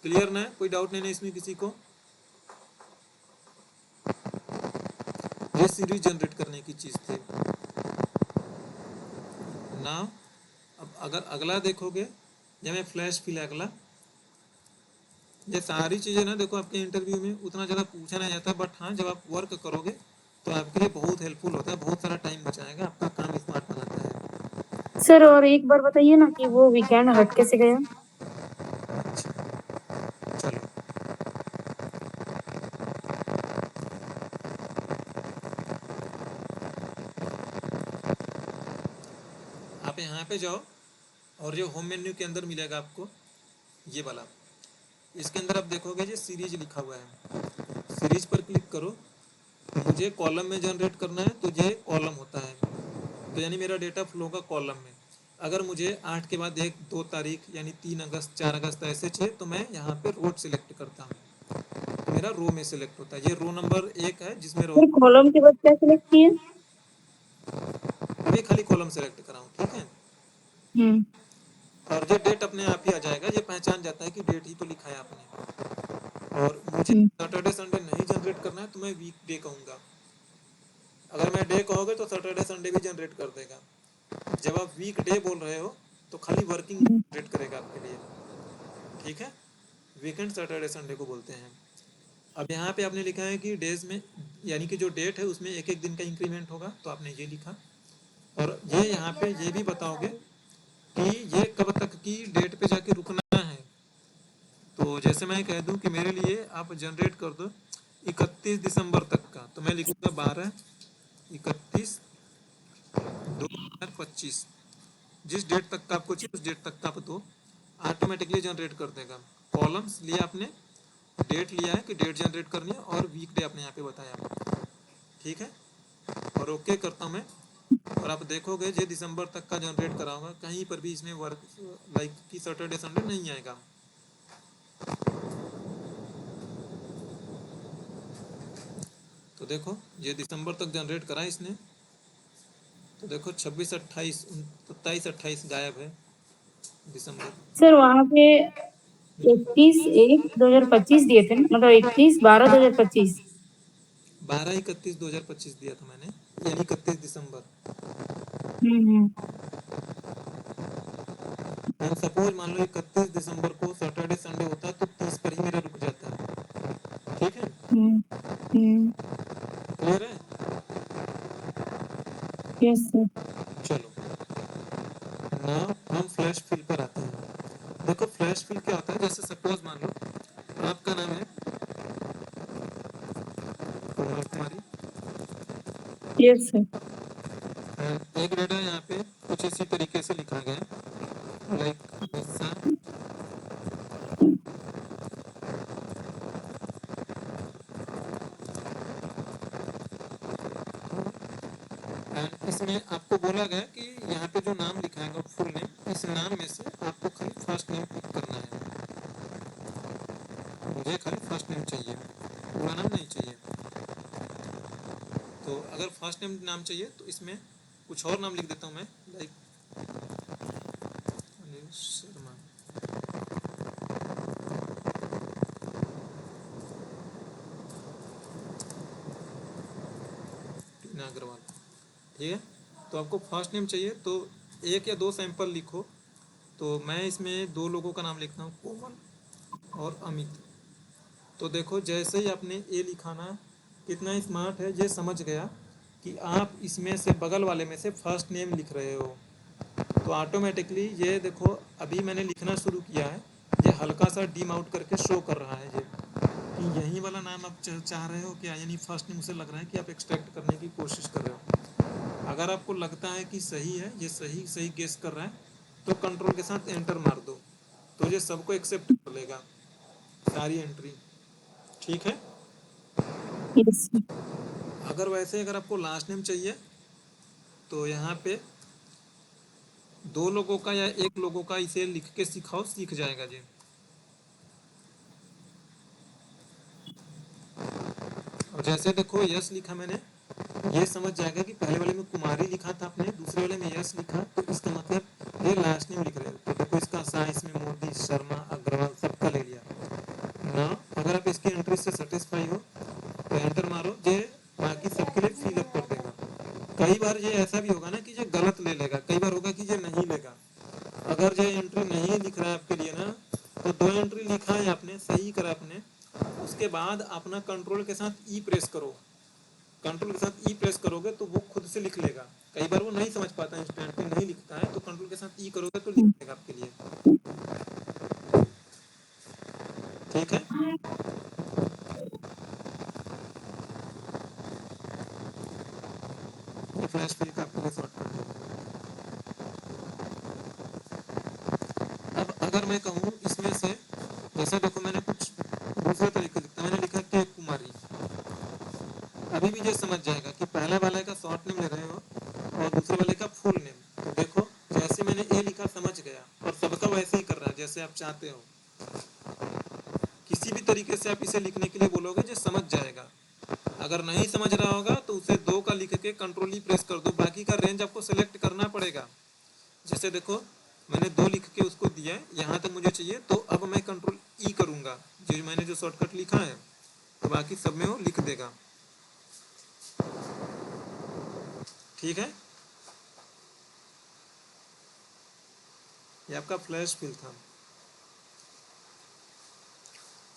क्लियर ना, कोई डाउट नहीं है इसमें किसी को। ये सीरीज जनरेट करने की चीज़ थी ना। अब अगर अगला देखोगे, ये मैं फ्लैश फिल अगला, ये सारी चीज़ें ना देखो आपके इंटरव्यू में उतना ज़्यादा पूछा नहीं जाता, बट हाँ जब आप वर्क करोगे तो आपके लिए बहुत हेल्पफुल होता है, बहुत सारा टाइम बचाएगा, आपका काम स्मार्ट बनाता है। सर और एक बार बताइए ना कि वो वीकेंड हट कैसे गया। चलो आप यहाँ पे जाओ और जो होम मेन्यू के अंदर मिलेगा आपको ये वाला, इसके अंदर आप देखोगे ये सीरीज लिखा हुआ है, सीरीज पर क्लिक करो। मुझे कॉलम में जनरेट करना है तो ये कॉलम होता है, तो यानी मेरा डेटा फ्लो होगा कॉलम में। अगर मुझे 8 के बाद 1 2 तारीख यानी 3 अगस्त 4 अगस्त ऐसे चाहिए तो मैं यहाँ पे रोड सिलेक्ट करता हूँ, तो मेरा रो में सिलेक्ट होता है। ये रो नंबर 1 है जिसमें रो, फिर कॉलम के बाद क्या सिलेक्ट किए। अभी खाली कॉलम सेलेक्ट कराऊँ, ठीक है। हम्म। और ये डेट अपने आप ही आ जाएगा, ये पहचान जाता है कि डेट ही तो लिखा है आपने। और मुझे सैटरडे संडे नहीं जनरेट करना है तो मैं वीक डे कहूँगा, अगर मैं डे कहोगे तो सैटरडे संडे भी जनरेट कर देगा। जब आप वीक डे बोल रहे हो तो खाली वर्किंग जनरेट करेगा आपके लिए, ठीक है। वीकेंड सैटरडे संडे को बोलते हैं। अब यहाँ पे आपने लिखा है कि डेज में यानी कि जो डेट है उसमें एक एक दिन का इंक्रीमेंट होगा, तो आपने ये लिखा। और ये यहाँ पे ये भी बताओगे कि ये कब तक की डेट पे जाके रुकना है, तो जैसे मैं कह दूं कि मेरे लिए आप जनरेट कर दो 31 दिसंबर तक का, तो मैं लिखूंगा 12/31/2025। जिस डेट तक का आपको चाहिए उस डेट तक का आप दो, ऑटोमेटिकली जनरेट कर देगा। कॉलम्स लिया आपने, डेट लिया है कि डेट जनरेट करनी है, और वीक डे आपने यहाँ पे बताया, ठीक है। और ओके करता हूँ मैं, और आप देखोगे जो दिसंबर तक का जनरेट कराऊंगा, कहीं पर भी इसमें वर्क लाइक कि सैटरडे संडे नहीं आएगा। तो देखो ये दिसंबर तक जनरेट करा इसने, तो देखो 26 28 27 28 गायब है दिसंबर। सर वहाँ पे 31/1/2025 दिए थे ना, मतलब 31/12/2025। 12/31/2025 दिया था मैंने, यानी 31 दिसंबर। हम्म। एंड सपोज मान लो 31 दिसंबर को सैटरडे संडे होता है तो 30 पर ही मेरा रुक जाता है, ठीक है, हम्म। हम्म। क्लियर है। Yes sir. चलो नाउ हम फ्लैश फिल पर आते हैं। देखो फ्लैश फिल क्या होता है, जैसे सपोज मान लो आपका नाम है कोमल कुमारी, यस सर। एक डेटा यहाँ पे कुछ इसी तरीके से लिखा गया, लाइक ऐसा, एंड इसमें आपको बोला गया कि यहाँ पे जो नाम लिखा है फुल नेम, इस नाम में से आपको खाली फर्स्ट नेम पिक करना है। मुझे खाली फर्स्ट नेम चाहिए, पूरा नाम नहीं चाहिए। तो अगर फर्स्ट नेम नाम चाहिए तो इसमें कुछ और नाम लिख देता हूँ मैं, लाइक अनिल शर्मा, टीना अग्रवाल, ठीक है। तो आपको फर्स्ट नेम चाहिए तो एक या दो सैंपल लिखो। तो मैं इसमें दो लोगों का नाम लिखता हूँ, कोमल और अमित। तो देखो जैसे ही आपने ए लिखा ना, कितना स्मार्ट है, ये समझ गया कि आप इसमें से बगल वाले में से फर्स्ट नेम लिख रहे हो। तो ऑटोमेटिकली ये देखो अभी मैंने लिखना शुरू किया है, ये हल्का सा डीम आउट करके शो कर रहा है ये कि यही वाला नाम आप चाह रहे हो क्या, यानी फर्स्ट नेम से लग रहा है कि आप एक्सट्रैक्ट करने की कोशिश कर रहे हो। अगर आपको लगता है कि सही है, ये सही सही गेस कर रहा है, तो कंट्रोल के साथ एंटर मार दो, तो ये सबको एक्सेप्ट कर लेगा सारी एंट्री, ठीक है। Yes sir. अगर वैसे अगर आपको लास्ट नेम चाहिए तो यहाँ पे दो लोगों का या एक लोगों का इसे लिख के सिखाओ, सीख जाएगा जी। और जैसे देखो यस लिखा मैंने, ये समझ जाएगा कि पहले वाले में कुमारी लिखा था आपने, दूसरे वाले में यस लिखा, तो इसका मतलब ये लास्ट नेम लिख रहे हैं। तो देखो इसका साइंस में मोदी, शर्मा, अग्रवाल सबका ले लिया ना। अगर आप इसकी एंट्री से सेटिस्फाई हो तो एंटर मारो, ये बाकी सबके लिए फिल अप कर देगा। कई बार ये ऐसा भी होगा ना कि ये गलत ले लेगा, कई बार होगा कि ये नहीं लेगा। अगर ये एंट्री नहीं लिख रहा है आपके लिए ना, तो दो एंट्री लिखा है आपने, सही करा आपने, उसके बाद अपना कंट्रोल के साथ ई प्रेस करो। कंट्रोल के साथ ई प्रेस करोगे तो वो खुद से लिख लेगा। कई बार वो नहीं समझ पाता, इंस्टेंट में नहीं लिखता है, तो कंट्रोल के साथ ई करोगे तो लिख देगा आपके लिए, ठीक है। ये फ्लैश फिल का आपके लिए शॉर्टकट है। अब अगर मैं कहूँ इसमें से, जैसे देखो मैंने कुछ दूसरे तरीके लिखता, मैंने लिखा के कुमारी, अभी भी ये समझ जाएगा कि पहले वाले का शॉर्ट नेम ले रहे हो और दूसरे वाले का फुल नेम। तो देखो जैसे मैंने ए लिखा समझ गया, और सबका वैसे ही कर रहा है जैसे आप चाहते हो। किसी भी तरीके से आप इसे लिखने के लिए बोलोगे जो समझ जाएगा। अगर नहीं समझ रहा होगा तो उसे दो का लिख के कंट्रोल ई प्रेस कर दो, बाकी का रेंज आपको सेलेक्ट करना पड़ेगा। जैसे देखो मैंने दो लिख के उसको दिया है, यहाँ तक मुझे चाहिए, तो अब मैं कंट्रोल ई करूँगा, जो मैंने जो शॉर्टकट लिखा है, तो बाकी सब में वो लिख देगा, ठीक है। ये आपका फ्लैश फिल था।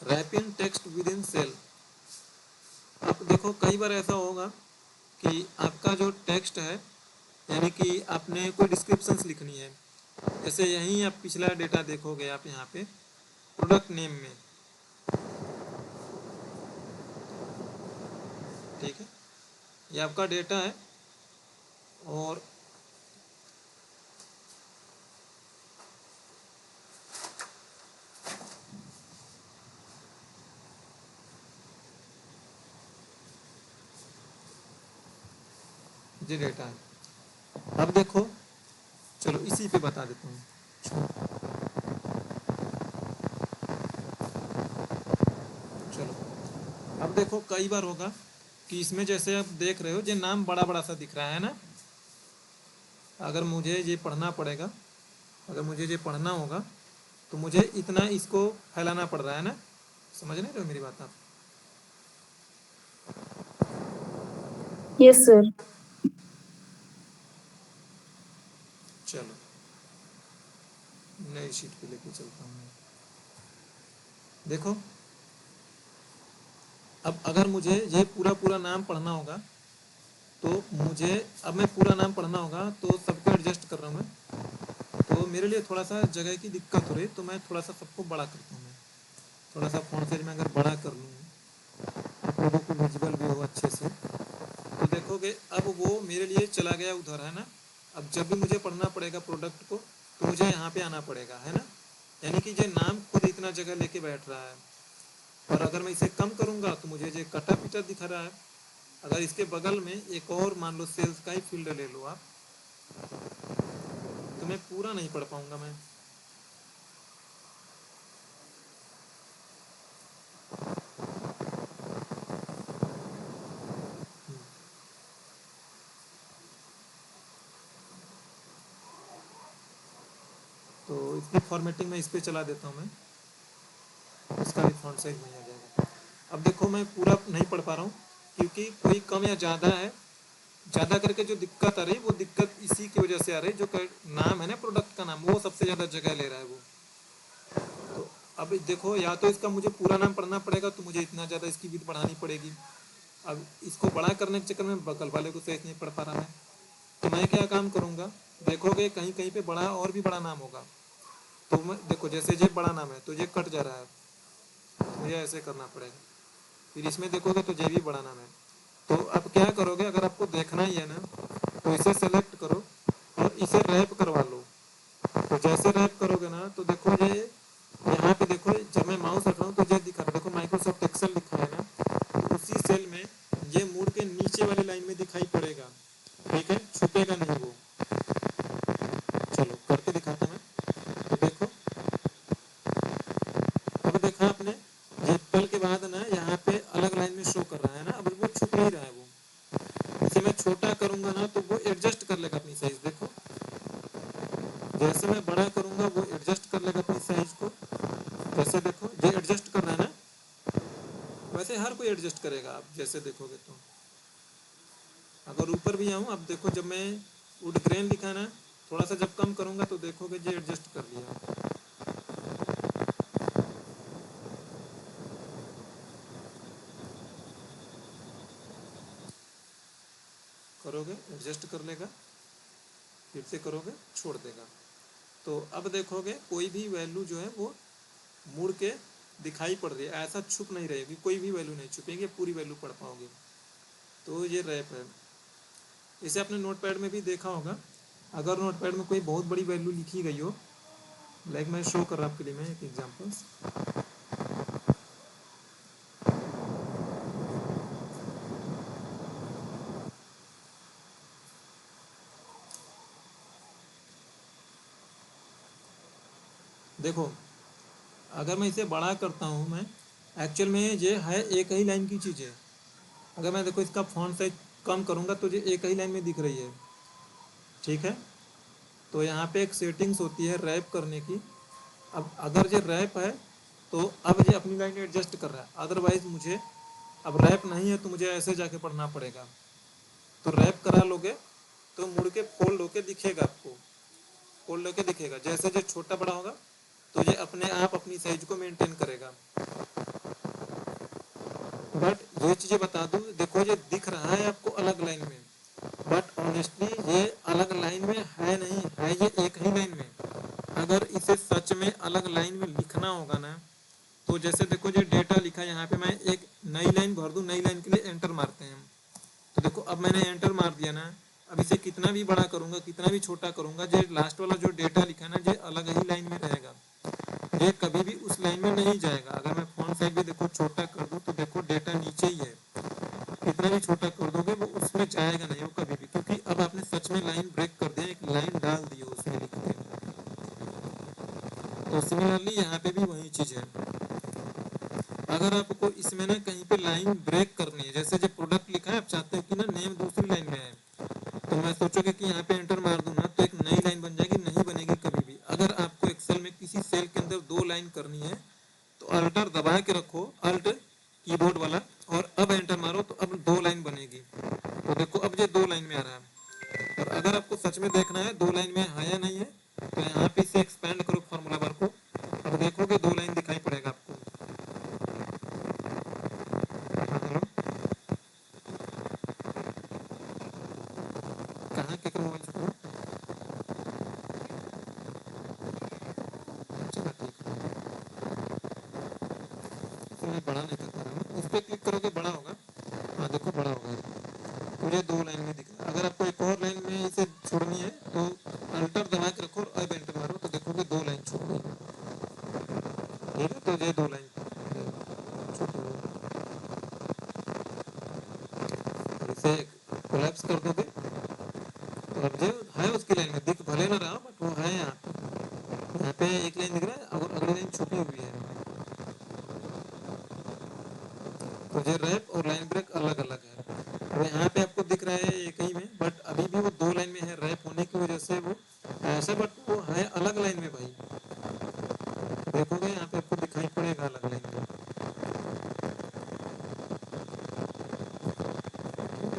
Wrapping text within cell. आप देखो कई बार ऐसा होगा कि आपका जो टेक्स्ट है, यानी कि आपने कोई डिस्क्रिप्शंस लिखनी है, जैसे यहीं आप पिछला डेटा देखोगे आप यहाँ पे प्रोडक्ट नेम में, ठीक है, ये आपका डेटा है। और ये डेटा है। अब देखो, चलो इसी पे बता देता हूँ। चलो अब देखो, कई बार होगा कि इसमें जैसे आप देख रहे हो ये नाम बड़ा बड़ा सा दिख रहा है ना। अगर मुझे ये पढ़ना पड़ेगा, अगर मुझे ये पढ़ना होगा तो मुझे इतना इसको फैलाना पड़ रहा है ना। समझ नहीं रहे हो मेरी बात आप? Yes sir. चलो नई शीट पे लेके चलता हूँ मैं। देखो, अब अगर मुझे ये पूरा पूरा नाम पढ़ना होगा तो मुझे, अब मैं पूरा नाम पढ़ना होगा तो सबको एडजस्ट कर रहा हूँ मैं, तो मेरे लिए थोड़ा सा जगह की दिक्कत हो रही, तो मैं थोड़ा सा सबको बड़ा करता हूँ। मैं थोड़ा सा फ़ॉन्ट साइज में अगर बड़ा कर लूँ, आप लोगों को विजिबल भी हो अच्छे से, तो देखोगे अब वो मेरे लिए चला गया उधर, है ना। अब जब भी मुझे पढ़ना पड़ेगा प्रोडक्ट को तो मुझे यहाँ पे आना पड़ेगा, है ना। यानी कि ये नाम खुद इतना जगह लेके बैठ रहा है। और अगर मैं इसे कम करूँगा तो मुझे ये कटा पिटा दिखा रहा है। अगर इसके बगल में एक और मान लो सेल्स का ही फील्ड ले लो आप, तो मैं पूरा नहीं पढ़ पाऊंगा मैं। तो इसकी फॉर्मेटिंग में इस पर चला देता हूँ मैं, इसका भी फॉन्ट साइज नहीं आ जाएगा। अब देखो मैं पूरा नहीं पढ़ पा रहा हूँ क्योंकि कोई कम या ज़्यादा है। ज़्यादा करके जो दिक्कत आ रही वो दिक्कत इसी की वजह से आ रही, जो नाम है ना प्रोडक्ट का नाम, वो सबसे ज़्यादा जगह ले रहा है वो। तो अब देखो, या तो इसका मुझे पूरा नाम पढ़ना पड़ेगा तो मुझे इतना ज़्यादा इसकी विड्थ बढ़ानी पड़ेगी। अब इसको बड़ा करने के चक्कर में बगल वाले को सही नहीं पढ़ पा रहा मैं, तो मैं क्या काम करूँगा, देखोगे कहीं कहीं पे बड़ा और भी बड़ा नाम होगा, तो मैं देखो जैसे ये बड़ा नाम है तो ये कट जा रहा है, तो मुझे ऐसे करना पड़ेगा। फिर इसमें देखोगे तो ये भी बड़ा नाम है। तो अब क्या करोगे, अगर आपको देखना ही है ना तो इसे सेलेक्ट करो और इसे रैप करवा लो। तो जैसे रैप करोगे ना तो देखो ये यहाँ पे देखो, जब मैं माउस रख रहा हूँ तो ये दिखा रहा है, देखो माइक्रोसॉफ्ट एक्सेल लिखा है ना, तो उसी सेल में ये मुड़ के नीचे वाली लाइन में दिखाई पड़ेगा, ठीक है, छुपेगा नहीं वो। चलो करके दिखाता मैं। तो देखो, अब देखा आपने, ये पल के बाद ना यहाँ पे अलग लाइन में शो कर रहा है ना, अब वो छुप नहीं रहा है वो। इसे मैं छोटा करूंगा ना तो वो एडजस्ट कर लेगा अपनी साइज, देखो जैसे मैं बड़ा करूंगा वो एडजस्ट कर लेगा अपनी साइज को। वैसे देखो ये एडजस्ट कर रहा है ना, वैसे हर कोई एडजस्ट करेगा आप जैसे देखोगे। तो अगर ऊपर भी आऊँ, अब देखो जब मैं वुड ग्रेन लिखा ना, थोड़ा सा जब कम करूंगा तो देखोगे ये एडजस्ट कर लिया। करोगे एडजस्ट कर लेगा, फिर से करोगे छोड़ देगा। तो अब देखोगे कोई भी वैल्यू जो है वो मुड़ के दिखाई पड़ रही है, ऐसा छुप नहीं रहेगी, कोई भी वैल्यू नहीं छुपेंगे, पूरी वैल्यू पढ़ पाओगे। तो ये रैप है। इसे आपने नोटपैड में भी देखा होगा, अगर नोटपैड में कोई बहुत बड़ी वैल्यू लिखी गई हो, लाइक मैं शो कर रहा हूँ आपके लिए मैं एक एग्जांपल्स। देखो अगर मैं इसे बड़ा करता हूँ, मैं एक्चुअल में ये है एक ही लाइन की चीज़ है। अगर मैं देखो इसका फॉन्ट साइज कम करूँगा तो ये एक ही लाइन में दिख रही है, ठीक है। तो यहाँ पे एक सेटिंग्स होती है रैप करने की। अब अगर ये रैप है तो अब ये अपनी लाइन एडजस्ट कर रहा है, अदरवाइज मुझे अब रैप नहीं है तो मुझे ऐसे जाके पढ़ना पड़ेगा। तो रैप करा लोगे तो मुड़ के फोल्ड होके दिखेगा आपको, फोल्ड होके दिखेगा, जैसे जो छोटा बड़ा होगा तो ये अपने आप अपनी साइज को मेंटेन करेगा। बट ये चीज़ें बता दूँ, देखो ये दिख रहा है आपको अलग लाइन में, बट ऑनेस्टली ये अलग लाइन में है नहीं, है ये एक ही लाइन में। अगर इसे सच में अलग लाइन में लिखना होगा ना, तो जैसे देखो जो डेटा लिखा है यहाँ पे, मैं एक नई लाइन भर दूँ, नई लाइन के लिए एंटर मारते हैं। तो देखो अब मैंने एंटर मार दिया ना, अब इसे कितना भी बड़ा करूँगा, कितना भी छोटा करूँगा, जो लास्ट वाला जो डेटा लिखा है ना, ये अलग ही लाइन में रहेगा, ये कभी भी उस लाइन में नहीं जाएगा। अगर मैं फॉन्ट साइज भी देखो छोटा कर दूँ तो देखो डेटा नीचे ही है, कितना भी छोटा कर दोगे वो उस उसमें जाएगा नहीं वो कभी भी, क्योंकि अब आपने सच में लाइन ब्रेक कर दिया, एक लाइन डाल दी हो उसमें लिख के। तो सिमिलरली यहाँ पे भी वही चीज़ है। अगर आपको इसमें ना कहीं पे लाइन ब्रेक करनी है, जैसे जब प्रोडक्ट लिखा है आप चाहते हैं कि ना नेम दूसरी लाइन में है, तो मैं सोचोगे कि यहाँ पे एंटर मार दूं ना तो एक नई लाइन बन जाएगी, नहीं बनेगी कभी भी। अगर आपको एक्सेल में किसी सेल के अंदर 2 लाइन करनी है तो अल्टर दबा के रखो, अल्ट कीबोर्ड वाला, और अब एंटर मारो तो अब 2 लाइन बनेगी। तो देखो अब ये 2 लाइन में आ रहा है। और अगर आपको सच में देखना है 2 लाइन में है या नहीं है, तो यहाँ पे इसे एक्सपेंड करो फॉर्मूला बार को, अब देखोगे 2 लाइन दिखाई पड़ेगा आपको। हाँ, हेलो, कहाँ के मोबाइल से करो? चलो ठीक है, तो मैं बड़ा नहीं कर पा रहा हूँ, इस पर क्लिक करोगे बड़ा होगा। हाँ देखो बड़ा होगा, मुझे 2 लाइन में दिख रहा है। अगर आपको एक और लाइन में इसे छोड़नी है तो अल्टर दबा के रखो और अब एंटर मारो तो देखोगे 2 लाइन छूट गई। ठीक है, तो ये 2 लाइन छूट गई। और इसे कोलैप्स कर दोगे तो अब जो है उसकी लाइन में दिख भले ना रहा हो, बट वो है यहाँ पे। यहाँ पे एक लाइन दिख रहा है और अगली लाइन छुपी हुई है। तो ये रैप और लाइन ब्रेक अलग अलग है। अब यहाँ पे आपको दिख रहा है एक ही में, बट अभी भी वो 2 लाइन में है, रैप होने की वजह से वो ऐसा, बट वो है अलग लाइन में भाई। देखोगे यहाँ पे आपको दिखाई पड़ेगा अलग लाइन में।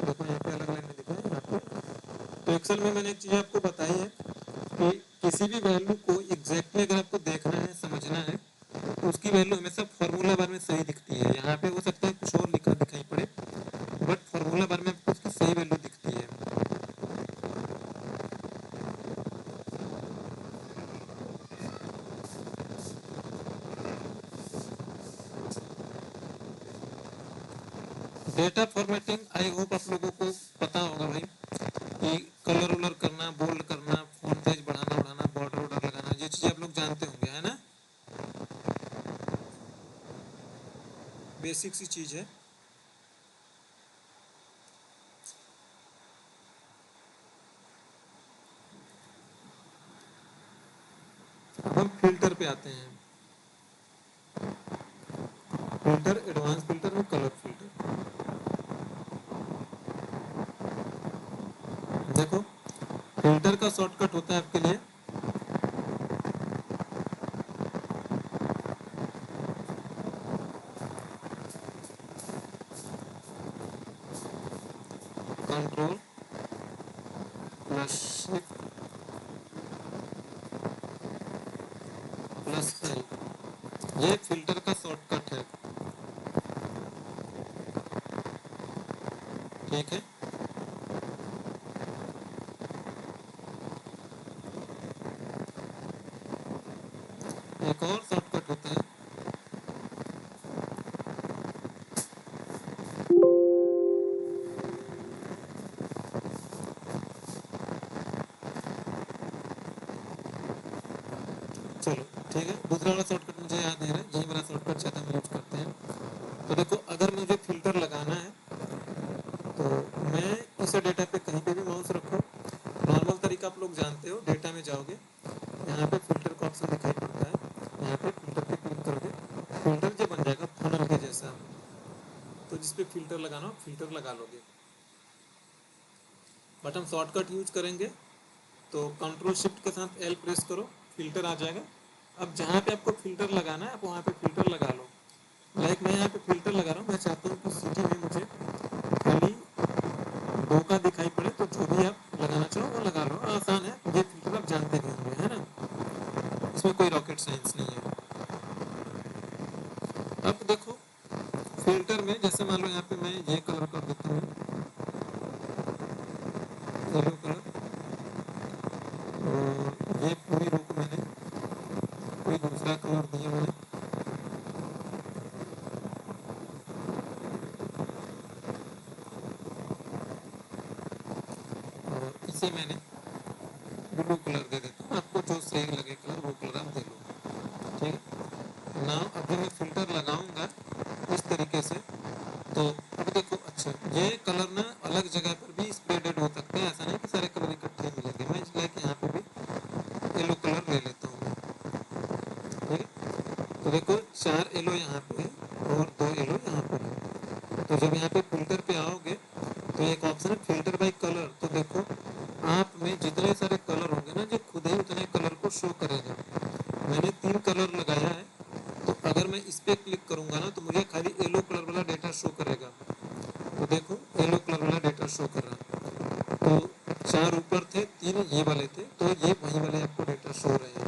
देखो यहाँ पे अलग लाइन में दिखा है यहाँ पे। तो एक्सेल में मैंने एक चीज़ आपको बताई है कि किसी भी वैल्यू को एग्जैक्टली अगर आपको देखना है, समझना है, तो उसकी वैल्यू हमेशा फॉर्मूला बार में सही दिखती है। यहाँ पे हो सकता है कुछ और लिखा दिखाई पड़े, बट फॉर्मूला बार में आपको उसकी सही वैल्यू दिखती है। डेटा फॉर्मेटिंग आई होप आप लोगों को पता होगा भाई, कि कलर उलर करना, बोल्ड करना, फॉन्ट साइज बढ़ाना बढ़ाना, बॉर्डर वॉर्डर लगाना, ये चीज़ें आप लोग जानते होंगे, है ना? बेसिक सी चीज़ है। अब हम फिल्टर पे आते हैं। फिल्टर, एडवांस फिल्टर और कलर फिल्टर। देखो फिल्टर का शॉर्टकट होता है आपके लिए control plus shift plus L, ये फिल्टर का शॉर्टकट है। ठीक है, एक और शॉर्टकट होता है चलो ठीक है, दूसरा वाला शॉर्टकट मुझे याद नहीं रहा, यही वाला शॉर्टकट ज़्यादा हम यूज करते हैं। तो देखो अगर मुझे फिल्टर लगाना है तो मैं इसे डेटा पे कहीं पे भी माउस रखो, नॉर्मल तरीका आप लोग जानते हो, डेटा में जाओगे, यहाँ पे फिल्टर का ऑप्शन दिखाई पड़ता है, यहाँ पे फिल्टर पे क्लिक करोगे, फिल्टर जो बन जाएगा फनल के जैसा, तो जिस पे फिल्टर लगाना हो फिल्टर लगा लोगे। बट हम शॉर्टकट यूज करेंगे तो कंट्रोल शिफ्ट के साथ एल प्रेस करो, फिल्टर आ जाएगा। अब जहाँ पे आपको फिल्टर लगाना है आप वहाँ पे फिल्टर लगा लो। लाइक मैं यहाँ पे फिल्टर लगा रहा हूँ, मैं चाहता हूँ कि सिटी में मुझे खाली 2 का दिखाई पड़े, तो जो भी आप लगाना चाहो वो लगा लो, आसान है, ये फिल्टर आप जानते भी होंगे, है ना? इसमें कोई रॉकेट साइंस नहीं है। अब देखो फिल्टर में जैसे मान लो यहाँ पे मैं ये कलर कर देता हूँ, येलो कलर, और ये पूरी रो को मैंने कोई दूसरा कलर दिया मैंने, और इसे मैंने ब्लू कलर दे देता हूँ, आपको जो सही लगे कलर वो कलर आप दे लो। ठीक है, नाउ अब जब मैं फिल्टर लगाऊंगा इस तरीके से, तो अब देखो अच्छा ये कलर ना अलग जगह पर भी स्प्रेडेड हो सकते हैं, ऐसा नहीं कि सारे कलर इकट्ठे मिलेंगे। मैं इसलिए कि यहाँ पे भी येलो कलर ले लेता हूँ मैं, ठीक है। तो देखो 4 येलो यहाँ पे है और 2 येलो यहाँ पे है। तो जब यहाँ पे फिल्टर पे आओगे तो एक ऑप्शन है फिल्टर बाय कलर। तो देखो आप में जितने सारे कलर होंगे ना, जो खुद ही उतने कलर को शो करेगा। मैंने 3 कलर लगाया है, तो अगर मैं इस पे क्लिक करूंगा ना तो मुझे खाली येलो कलर वाला डेटा शो करेगा। तो देखो येलो कलर वाला डेटा शो कर रहा है। तो 4 ऊपर थे, 3 ये वाले थे, तो ये वही वाले आपको डेटा शो रहे हैं।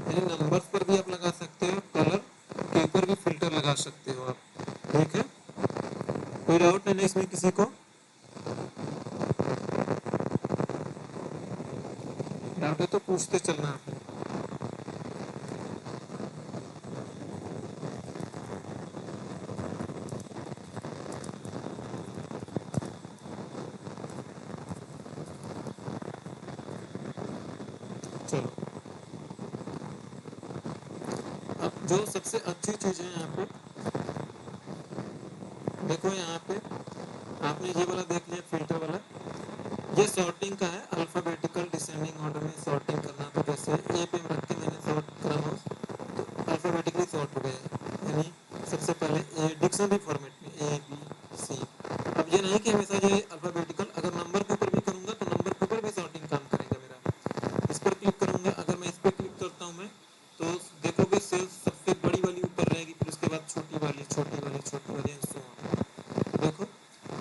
यानी नंबर्स पर भी आप लगा सकते हो, कलर के ऊपर भी फिल्टर लगा सकते हो आप, ठीक है। कोई डाउट नहीं इसमें किसी को? डाउट है तो पूछते चलना आप। चलो, अब जो सबसे अच्छी चीज है यहाँ पे, देखो यहाँ पे आपने ये वाला देख लिया फिल्टर वाला, ये सॉर्टिंग का है, अल्फाबेटिकल डिसेंडिंग ऑर्डर में सॉर्टिंग करना। तो जैसे ए पे रख के मैंने सॉर्ट करा माउस, तो अल्फाबेटिकली सॉर्ट हो गया, यानी सबसे पहले ए डिक्शनरी फॉर्मेट में ए बी सी। अब ये नहीं कि हमेशा ये अल्फाबेटिकल, अगर नंबर के ऊपर भी करूंगा तो नंबर के ऊपर भी सॉर्टिंग काम करेगा मेरा। इस पर क्लिक करूंगा, अगर मैं इस पर क्लिक करता हूँ मैं, तो देखोगे सेल्स सबसे बड़ी वाली ऊपर रहेगी, फिर उसके बाद छोटी वाली, छोटी वाली, छोटी वाली, and so on। देखो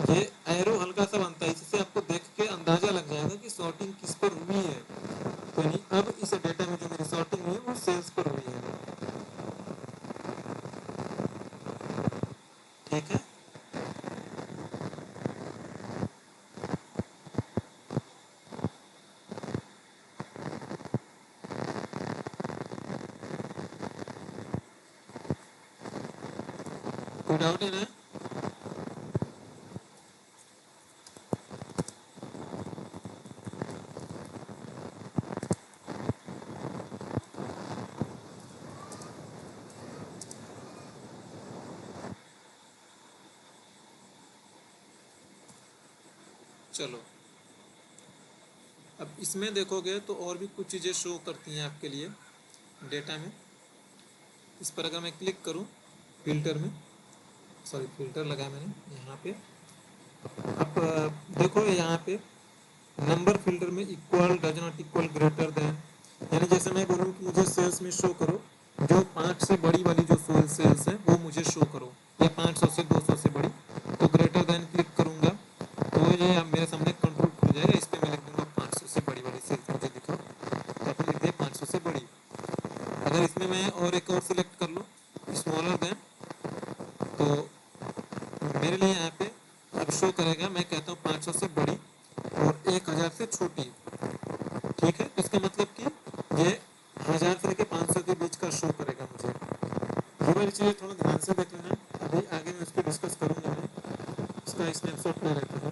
ये एरो हल्का सा बनता है, इससे आपको देख के अंदाजा लग जाएगा कि सॉर्टिंग किस पर हुई है। तो नहीं, अब इस डेटा में जो मेरी सॉर्टिंग हुई है वो सेल्स पर हुई है, ठीक है। कोई डाउट है ना? चलो, अब इसमें देखोगे तो और भी कुछ चीज़ें शो करती हैं आपके लिए डेटा में। इस पर अगर मैं क्लिक करूं फिल्टर में, सॉरी फिल्टर लगाया मैंने यहाँ पे, अब देखो यहाँ पे नंबर फिल्टर में equal, does not equal, greater than, यानी जैसे मैं बोलूँ कि मुझे सेल्स में शो करो जो 5 से बड़ी वाली जो सेल्स है वो मुझे शो करो, या 500 से 200 से बड़ी, तो ग्रेटर देन क्लिक करूंगा तो ये अब मेरे सामने कंट्रोल खुल जाएगा। इस पर मैं लिख दूंगा 500 से बड़ी वाली सेल्स मुझे दिखाओ, तो आपने लिख दिया 500 से बड़ी। अगर इसमें मैं और एक और सिलेक्ट कर लूँ स्मॉलर देन, तो मेरे लिए यहाँ पे अब शो करेगा, मैं कहता हूँ 500 से बड़ी और 1000 से छोटी, ठीक है। इसका मतलब कि ये 1000 से लेकर 500 के बीच का शो करेगा मुझे। ये वाली चीज़ें थोड़ा ध्यान से देख लेना, अभी आगे मैं उसको डिस्कस करूंगा। मैं इसका स्नैपशॉट ले लेता हूँ।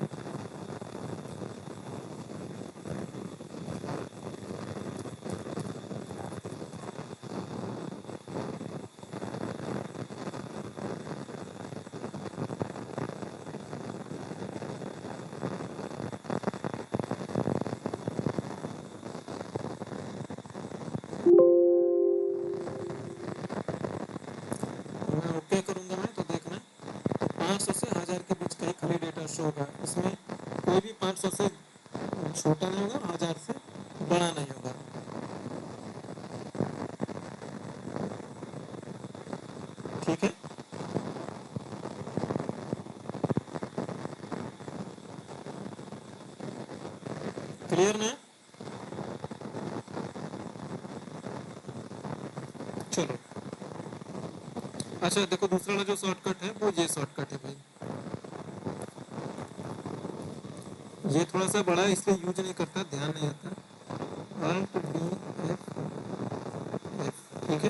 मैं ओके करूंगा मैं, तो देखना 500 से 1000 के बीच का ही खाली डेटा शो होगा। इसमें कोई भी 500 से छोटा नहीं होगा, 1000 से बड़ा नहीं होगा, ठीक है। क्लियर ना? चलो, अच्छा देखो दूसरा वाला जो शॉर्टकट है वो ये शॉर्टकट है भाई, ये थोड़ा सा बड़ा है इसलिए यूज नहीं करता, ध्यान नहीं आता। Alt D F F, ठीक है।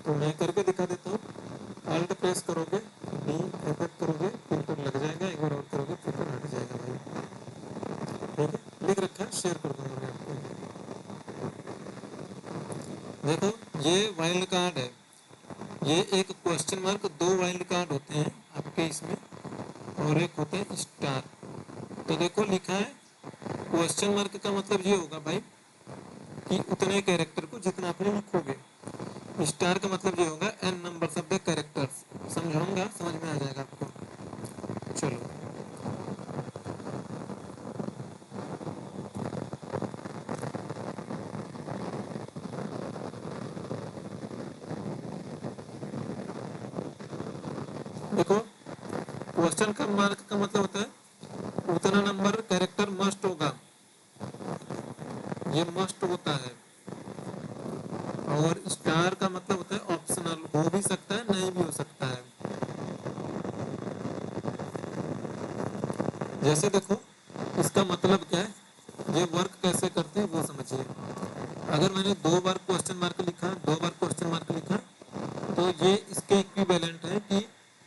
तो मैं करके दिखा देता हूँ। Alt प्रेस करोगे, D F F करोगे, फिल्टर लग जाएगा, एक बार और करोगे फिल्टर हट जाएगा भाई, ठीक है। लिख रखा है, शेयर कर दूंगा मैं आपको। देखो ये वाइल्ड कार्ड है, ये एक क्वेश्चन मार्क, 2 वाइल्ड कार्ड होते हैं आपके इसमें, और एक होता है स्टार। तो देखो लिखा है क्वेश्चन मार्क का मतलब ये होगा भाई कि उतने कैरेक्टर को जितना आपने लिखोगे। स्टार का मतलब ये होगा n number of the characters. समझाऊंगा, समझ में आ जाएगा आपको। चलो देखो, क्वेश्चन का मार्क का मतलब होता है उतना नंबर कैरेक्टर मस्ट होगा, ये मस्ट होता है। और स्टार का मतलब होता है ऑप्शनल, हो भी सकता है नहीं भी हो सकता है। जैसे देखो इसका मतलब क्या है, ये वर्क कैसे करते हैं वो समझिए। अगर मैंने 2 बार क्वेश्चन मार्क लिखा, 2 बार क्वेश्चन मार्क लिखा, तो ये इसके इक्विवेलेंट है कि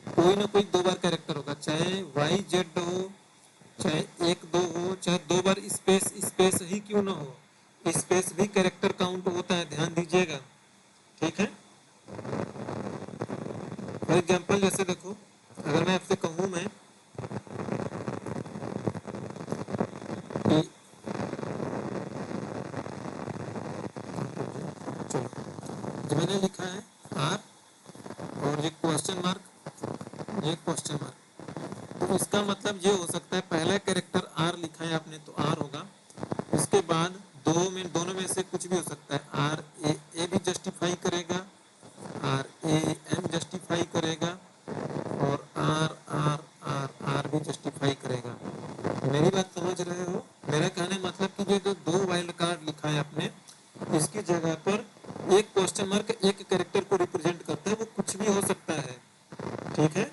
कोई ना कोई 2 बार कैरेक्टर होगा, चाहे वाई जेड हो, चाहे 1 2 हो, चाहे 2 बार स्पेस स्पेस ही क्यों ना हो, स्पेस भी कैरेक्टर काउंट होता है, ध्यान दीजिएगा। ठीक है। फॉर एग्जाम्पल जैसे देखो, अगर मैं आपसे कहूँ मैं कि चलो, जो मैंने लिखा है आर और ये क्वेश्चन मार्क, ये क्वेश्चन मार्क, तो इसका मतलब ये हो सकता है पहला कैरेक्टर आर लिखा है आपने तो आर होगा, उसके बाद दोनों में से कुछ भी हो सकता है, आर ए भी जस्टिफाई करेगा, आर ए एम जस्टिफाई करेगा, और आर आर आर आर भी जस्टिफाई करेगा। मेरी बात समझ रहे हो? मेरा कहने मतलब कि ये जो 2 वाइल्ड कार्ड लिखा है आपने, इसकी जगह पर एक क्वेश्चन मार्क एक कैरेक्टर को रिप्रेजेंट करता है, वो कुछ भी हो सकता है। ठीक है।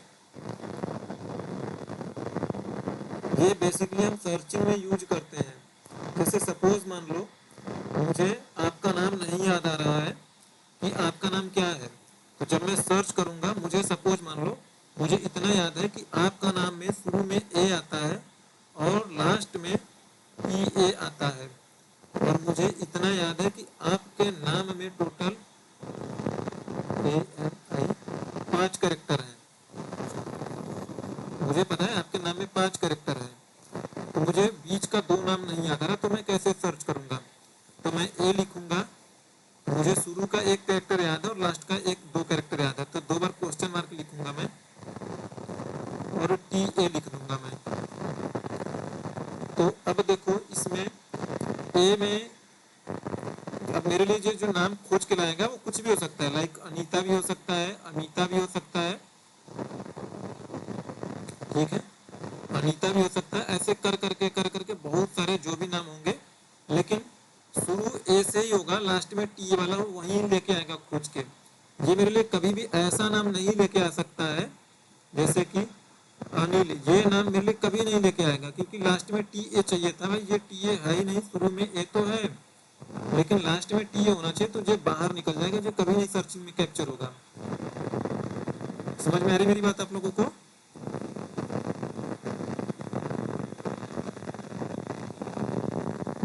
ये बेसिकली हम सर्चिंग में यूज करते हैं। जैसे सपोज मान लो मुझे आपका नाम नहीं याद आ रहा है कि आपका नाम क्या है, तो जब मैं सर्च करूंगा, मुझे सपोज मान लो मुझे इतना याद है कि आपका नाम में शुरू में ए आता है और लास्ट में ई ए आता है, और मुझे इतना याद है कि आपके नाम में total A M I 5 character हैं। मुझे पता है आपके नाम में 5 कैरेक्टर हैं, तो मुझे बीच का 2 नाम नहीं याद आ रहा, तो मैं कैसे सर्च करूंगा? तो मैं ए लिखूंगा, मुझे शुरू का एक कैरेक्टर याद है और लास्ट का 1 2 कैरेक्टर याद है, तो 2 बार क्वेश्चन मार्क लिखूंगा मैं और टी ए लिख दूंगा मैं। तो अब देखो इसमें ए में अब मेरे लिए जो नाम खोज के लाएगा वो कुछ भी हो सकता है, लाइक अनीता भी हो सकता है, अनीता भी हो सकता है। ठीक है, अनीता भी हो सकता है, ऐसे कर करके बहुत सारे जो भी नाम होंगे, लेकिन शुरू ए से ही होगा, लास्ट में टी वाला वहीं लेके आएगा खोज के। ये मेरे लिए कभी भी ऐसा नाम नहीं लेके आ सकता है जैसे कि अनिल, ये नाम मेरे लिए कभी नहीं लेके आएगा, क्योंकि लास्ट में टी ए चाहिए था। भाई ये टी ए है ही नहीं, शुरू में ए तो है लेकिन लास्ट में टी ए होना चाहिए, तो ये बाहर निकल जाएगा, जो कभी नहीं सर्चिंग में कैप्चर होगा। समझ में आ रही मेरी बात आप लोगों को?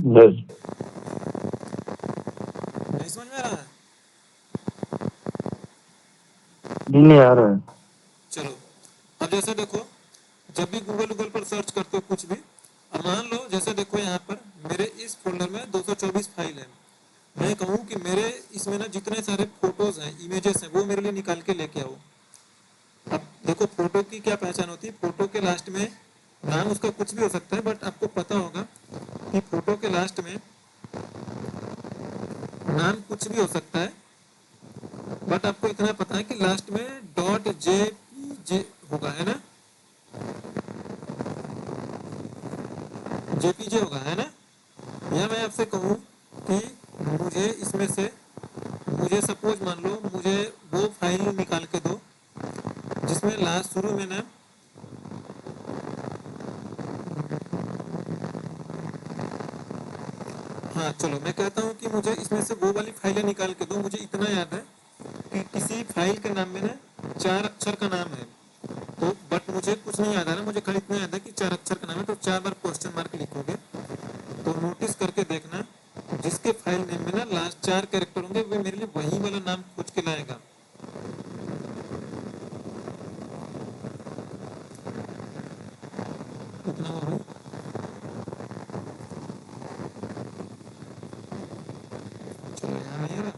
बस नहीं समझ में आ रहा है? नहीं आ रहा है। चलो, अब जैसे देखो, जब भी गूगल पर सर्च करते हो कुछ भी, अब मान लो जैसे देखो यहाँ पर मेरे इस फोल्डर में 224 फाइल है, मैं कहूँ कि मेरे इसमें ना जितने सारे फोटोज हैं, इमेजेस हैं, वो मेरे लिए निकाल के लेके आओ। अब देखो फोटो की क्या पहचान होती है, फोटो के लास्ट में नाम उसका कुछ भी हो सकता है, बट आपको पता होगा कि फोटो के लास्ट में नाम कुछ भी हो सकता है, बट आपको इतना पता है कि लास्ट में डॉट जे होगा, है ना, जेपीजे होगा, है ना। या मैं आपसे कहूँ कि मुझे इसमें से, मुझे सपोज मान लो मुझे वो फाइल निकाल के दो जिसमें लास्ट शुरू में ना हाँ चलो मैं कहता हूँ कि मुझे इसमें से वो वाली फाइलें निकाल के दो। मुझे इतना याद है कि किसी फाइल के नाम में ना 4 अक्षर का नाम है, तो बट मुझे कुछ नहीं याद आ रहा, मुझे खाली इतना याद है कि 4 अक्षर का नाम है, तो 4 बार क्वेश्चन मार्क लिखोगे तो नोटिस करके देखना जिसके फाइल नेम में ना लास्ट 4 कैरेक्टर होंगे वो मेरे लिए वही वाला नाम खोज के लाएगा। यहाँ नहीं आ रहा।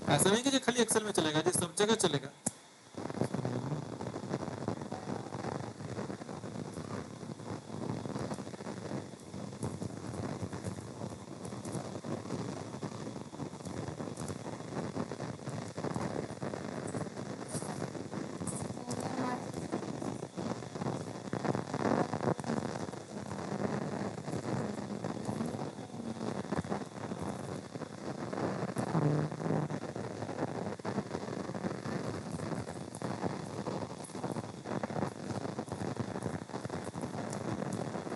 ऐसा नहीं कि ये खाली एक्सेल में चलेगा, ये सब जगह चलेगा।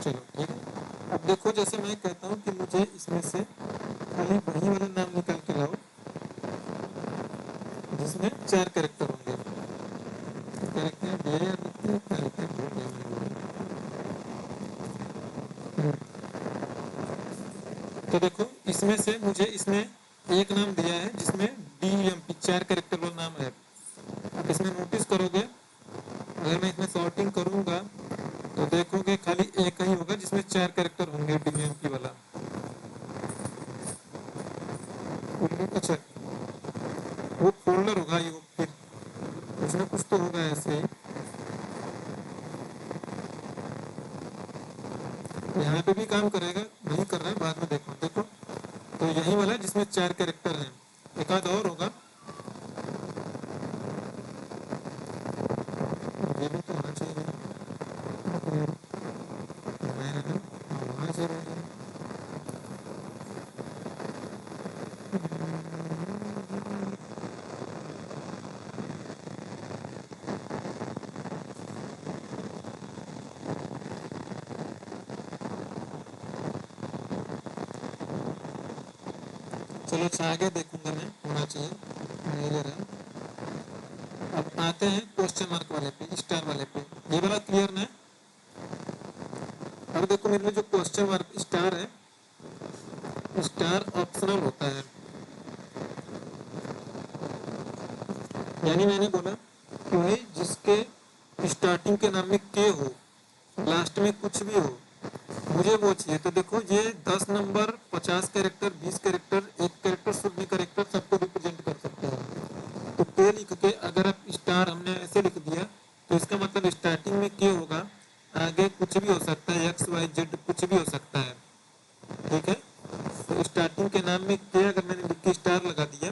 चलो ठीक है। अब देखो जैसे मैं कहता हूँ कि मुझे इसमें से खाली वही वाला नाम निकाल के लाओ जिसमें 4 कैरेक्टर होंगे। तो क्या लिखते हैं, बेयर लिखते हैं, क्या लिखते हैं, भूल गया मैं। तो देखो इसमें से मुझे इसमें एक नाम दिया है जिसमें DUMP 4 कैरेक्टर वाला नाम है। अब इसमें नोटिस करोगे, अगर मैं इसमें सॉर्टिंग करूंगा तो देखोगे खाली एक ही होगा जिसमें 4 कैरेक्टर होंगे DUMP वाला। अच्छा, वो फोल्डर होगा ये, फिर कुछ ना कुछ तो होगा ऐसे ही। यहाँ पे भी काम करेगा, नहीं कर रहा है, बाद में देखो। देखो तो यही वाला जिसमें 4 कैरेक्टर हैं। एक आध और होगा, ये भी तो होना चाहिए। वहाँ से चलो अच्छा आगे देखूंगा मैं, होना चाहिए, नहीं ले रहा। अब आते हैं क्वेश्चन मार्क वाले पे, स्टार वाले पे। ये वाला क्लियर ना है? अब देखो मेरे लिए जो क्वेश्चन मार्क स्टार है, स्टार ऑप्शनल होता है। यानी मैंने बोला कि भाई जिसके स्टार्टिंग के नाम में के हो, लास्ट में कुछ भी हो, मुझे वो चाहिए। तो देखो ये 10 नंबर, 50 कैरेक्टर, 20 कैरेक्टर, एक कैरेक्टर, शुद्ध कैरेक्टर सबको रिप्रेजेंट कर सकते हैं। तो के लिख के अगर आप स्टार हमने ऐसे लिख दिया तो इसका मतलब स्टार्टिंग में के होगा, आगे कुछ भी हो सकता है, एक्स वाई जेड कुछ भी हो सकता है। ठीक है, तो स्टार्टिंग के नाम में के अगर मैंने लिख के स्टार लगा दिया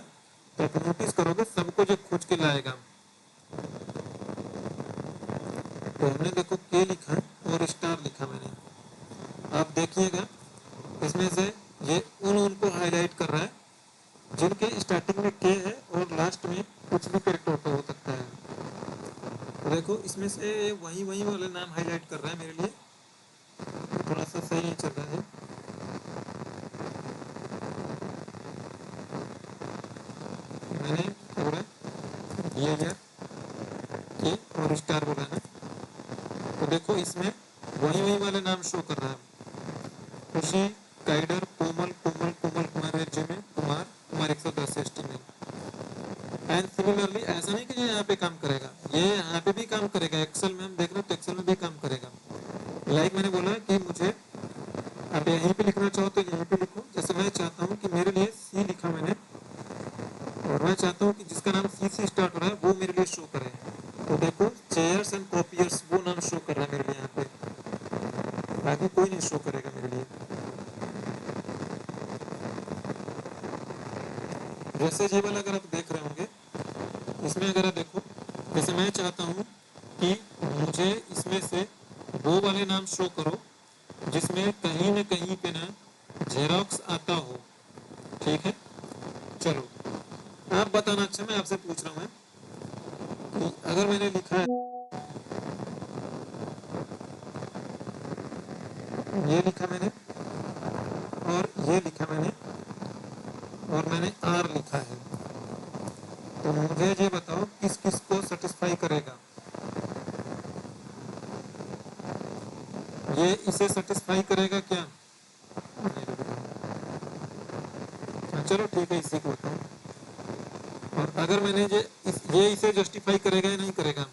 तो आप नोटिस करोगे सबको जो खोज के लाएगा। तो हमने देखो के लिखा और स्टार लिखा मैंने। आप देखिएगा इसमें से ये उनको हाईलाइट कर रहा है जिनके स्टार्टिंग में के है और लास्ट में कुछ भी कैरेक्टर हो सकता है। तो देखो इसमें से वही वही वाले नाम हाईलाइट कर रहा है मेरे लिए, थोड़ा सा सही नहीं चल रहा है। मैंने बोला ये के और स्टार बोला ना, तो देखो इसमें वही वही वाले नाम शो कर रहा है। खुशी, काइडर, कोमल, कोमल, कोमल कुमार, रेज्यूमे, कुमार, कुमार 110 एसटी में। एंड सिमिलरली ऐसा नहीं कि ये यहाँ पे काम करेगा, ये यहाँ पे भी काम करेगा। एक्सेल में हम देख रहे हो तो एक्सेल में भी काम करेगा। लाइक मैंने बोला कि मुझे आप यहीं पे लिखना चाहो तो यहीं पे लिखो। जैसे मैं चाहता हूँ कि मेरे लिए सी लिखा मैंने, और मैं चाहता हूँ कि जिसका नाम सी से स्टार्ट हो रहा है वो मेरे लिए शो करे। तो देखो चेयर्स एंड कॉपियर्स वो नाम शो कर रहा है मेरे लिए यहाँ पे, बाकी कोई नहीं शो करेगा मेरे लिए। जैसे ये वाला अगर आप देख रहे होंगे, इसमें अगर आप देखो, जैसे मैं चाहता हूँ कि मुझे इसमें से वो वाले नाम शो करो जिसमें कहीं न कहीं पे ना जेरोक्स आता हो। ठीक है, चलो आप बताना। अच्छा मैं आपसे पूछ रहा हूँ कि अगर मैंने लिखा है, ये लिखा मैंने और ये लिखा मैंने और मैंने आर लिखा है, तो मुझे ये बताओ किस किस को सेटिस्फाई करेगा। ये इसे सेटिस्फाई करेगा क्या? चलो ठीक है, इसी को बताओ। और अगर मैंने ये इसे जस्टिफाई करेगा या नहीं करेगा?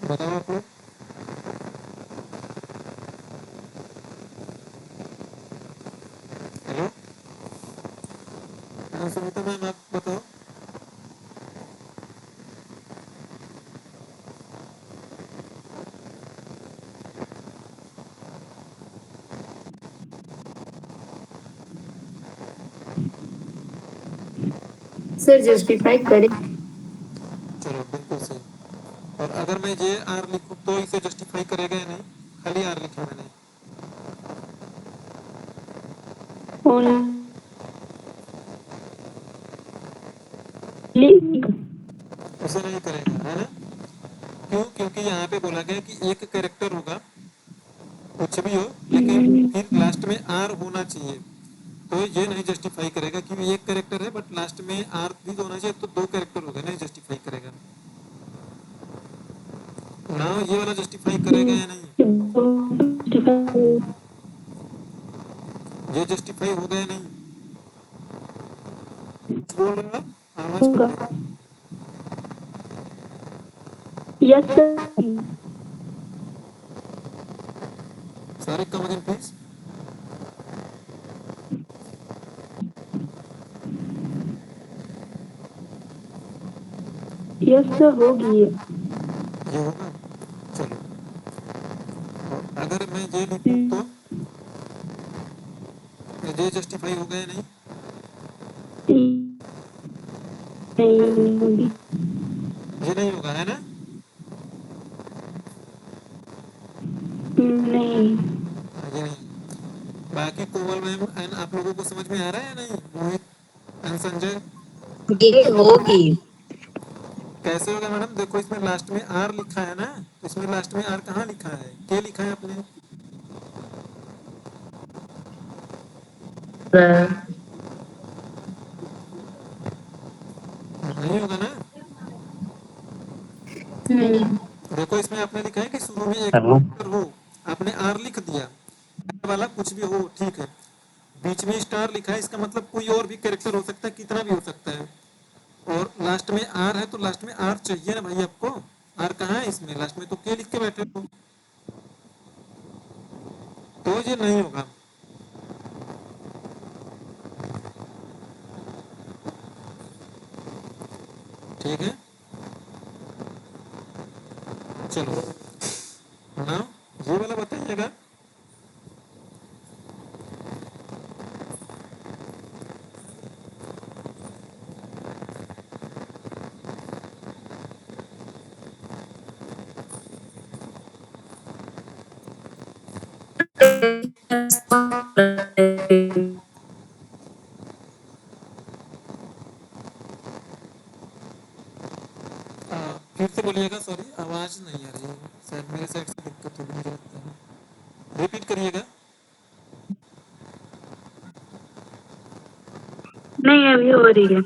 बताओ आप लोग। हेलो, हाँ सुनीता मैम, आप बताओ। सर जस्टिफाई करें। चलो बिल्कुल सही। और अगर मैं जे आर लिखूं तो इसे जस्टिफाई करेगा या नहीं? खाली आर लिखा मैंने। उसे नहीं करेगा, है ना? क्यों? क्योंकि यहाँ पे बोला गया कि एक कैरेक्टर होगा, कुछ भी हो, लेकिन फिर लास्ट में आर होना चाहिए। तो ये नहीं जस्टिफाई करेगा कि एक कैरेक्टर है बट लास्ट में आर भी होना चाहिए, तो दो कैरेक्टर हो गए, नहीं जस्टिफाई करेगा ना। ये वाला जस्टिफाई करेगा या नहीं? ये जस्टिफाई होगा या नहीं? बोल रहे हो आप? आवाज कट रही है। Yes sir. Sorry come again please. Yes sir होगी। ये होगा। चलो, और अगर मैं ये लिखूं तो ये जस्टिफाई होगा या नहीं? नहीं। ये नहीं होगा, है ना? ये नहीं। बाकी कोमल मैम एंड आप लोगों को समझ में आ रहा है या नहीं? मोहित एंड संजय, ये होगी। कैसे होगा मैडम? देखो इसमें लास्ट में आर लिखा है ना, तो इसमें लास्ट में आर कहाँ लिखा है? के लिखा है आपने? नहीं होगा ना? देखो इसमें आपने लिखा है कि शुरू में एक हेलो। कैरेक्टर हो, आपने आर लिख दिया, आर वाला कुछ भी हो, ठीक है। बीच में स्टार लिखा है, इसका मतलब कोई और भी कैरेक्टर हो सकता है, कितना भी हो सकता है। और लास्ट में आर है, तो लास्ट में आर चाहिए ना भाई आपको। आर कहाँ है इसमें? लास्ट में तो के लिख के बैठे हो, तो ये नहीं होगा। ठीक है, चलो ना, ये वाला बताइएगा। फिर से बोलिएगा, सॉरी आवाज नहीं आ रही है, शायद मेरे साइड से दिक्कत होगी, मुझे लगता है। रिपीट करिएगा। नहीं अभी हो रही है।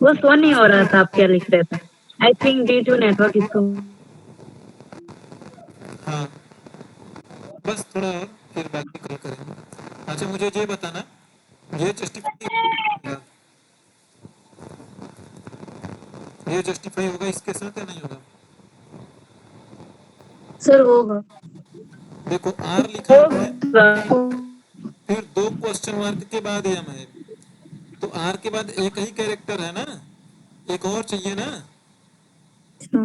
वो शो नहीं हो रहा था, आप क्या लिख रहे थे? I think D two network इसको। हाँ, बस थोड़ा और, फिर बाकी कल करेंगे। अच्छा मुझे ये बताना, ये जस्टिफाई होगा, ये जस्टिफाई होगा इसके साथ या नहीं होगा? सर होगा। देखो आर लिखा है, होगा। फिर दो क्वेश्चन मार्क के बाद एम है, तो आर के बाद एक ही कैरेक्टर है ना, एक और चाहिए ना, तो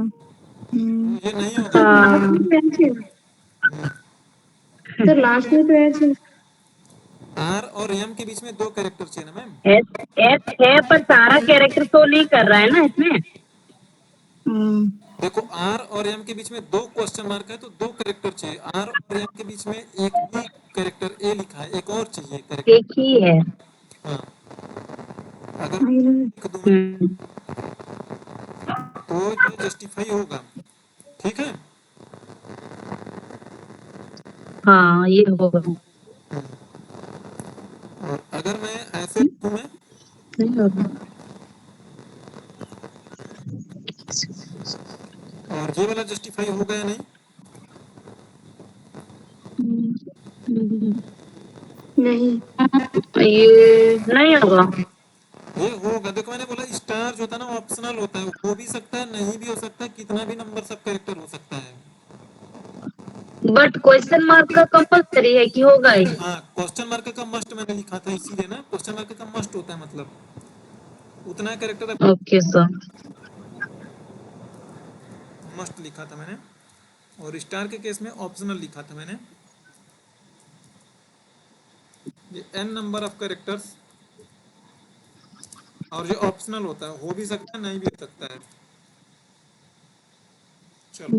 ये नहीं होगा। सर लास्ट में तो ऐसे आर और एम के बीच में दो कैरेक्टर चाहिए ना मैम। एस एस है, पर सारा कैरेक्टर तो नहीं कर रहा है ना इसमें। देखो आर और एम के बीच में दो क्वेश्चन मार्क है, तो दो कैरेक्टर चाहिए। आर और एम के बीच में एक ही कैरेक्टर ए लिखा है, एक और चाहिए कैरेक्टर। एक ही है। हाँ, अगर लिख दूं मैं, तो ये जस्टिफाई होगा। ठीक है। हाँ ये होगा। और अगर मैं ऐसे लिखूं मैं, नहीं होगा। और और ये वाला जस्टिफाई होगा या नहीं? नहीं। ये नहीं होगा। ये होगा। देखो मैंने बोला स्टार जो होता है ना ऑप्शनल होता है, हो भी सकता है नहीं भी हो सकता है, कितना भी नंबर सब कैरेक्टर हो सकता है। बट क्वेश्चन मार्क का कंपल्सरी है कि होगा ही। हाँ, क्वेश्चन मार्क का मस्ट मैंने लिखा था इसीलिए ना, क्वेश्चन मार्क का मस्ट होता है, मतलब उतना कैरेक्टर ओके सर। मस्ट लिखा था मैंने, और स्टार के केस में ऑप्शनल लिखा था मैंने। ये n नंबर ऑफ कैरेक्टर्स, और ये ऑप्शनल होता है, हो भी सकता है नहीं भी हो सकता है। चलो,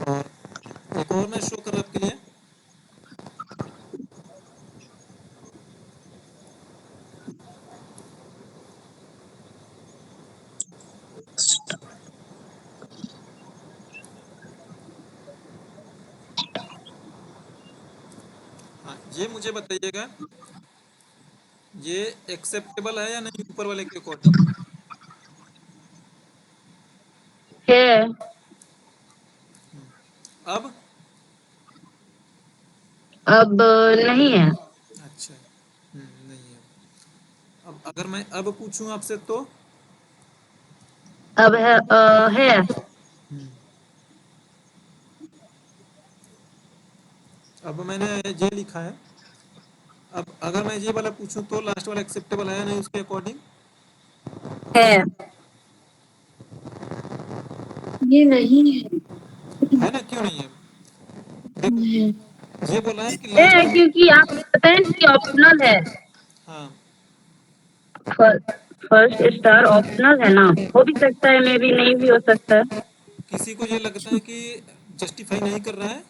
और एक और मैं शो कर आपके लिए। हाँ, ये मुझे बताइएगा, ये एक्सेप्टेबल है या नहीं ऊपर वाले के अकॉर्डिंग? है। अब अब नहीं है। अच्छा, नहीं है। अब अगर मैं अब पूछूं आपसे तो अब है है। अब मैंने ये लिखा है। अब अगर मैं ये वाला पूछूं तो लास्ट वाला एक्सेप्टेबल है या नहीं उसके अकॉर्डिंग? है। ये नहीं है। है ना, क्यों नहीं है? देखो, है। ये बोला है कि है लास्ट। क्योंकि आप बताएं कि ऑप्शनल है। हाँ, फर्स्ट स्टार ऑप्शनल है ना, हो भी सकता है, मे भी नहीं भी हो सकता है। किसी को ये लगता है कि जस्टिफाई नहीं कर रहा है?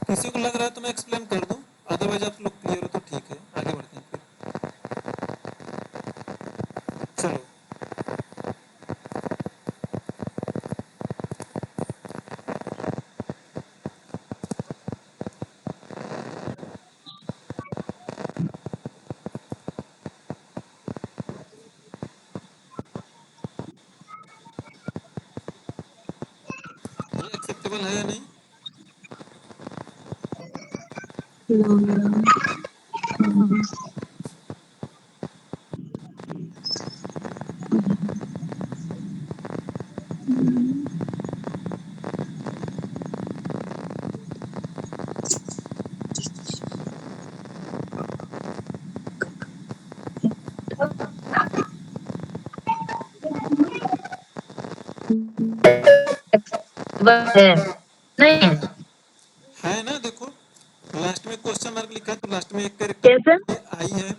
किसी को लग रहा है तो मैं एक्सप्लेन कर दूं, अदरवाइज आप लोग क्लियर हो तो ठीक है, आगे बढ़ते हैं फिर। चलो, ये एक्सेप्टेबल है या नहीं? है नहीं है। है ना, देखो लास्ट में क्वेश्चन मार्क लिखा है तो लास्ट में एक कैसे? कैरेक्टर आई है,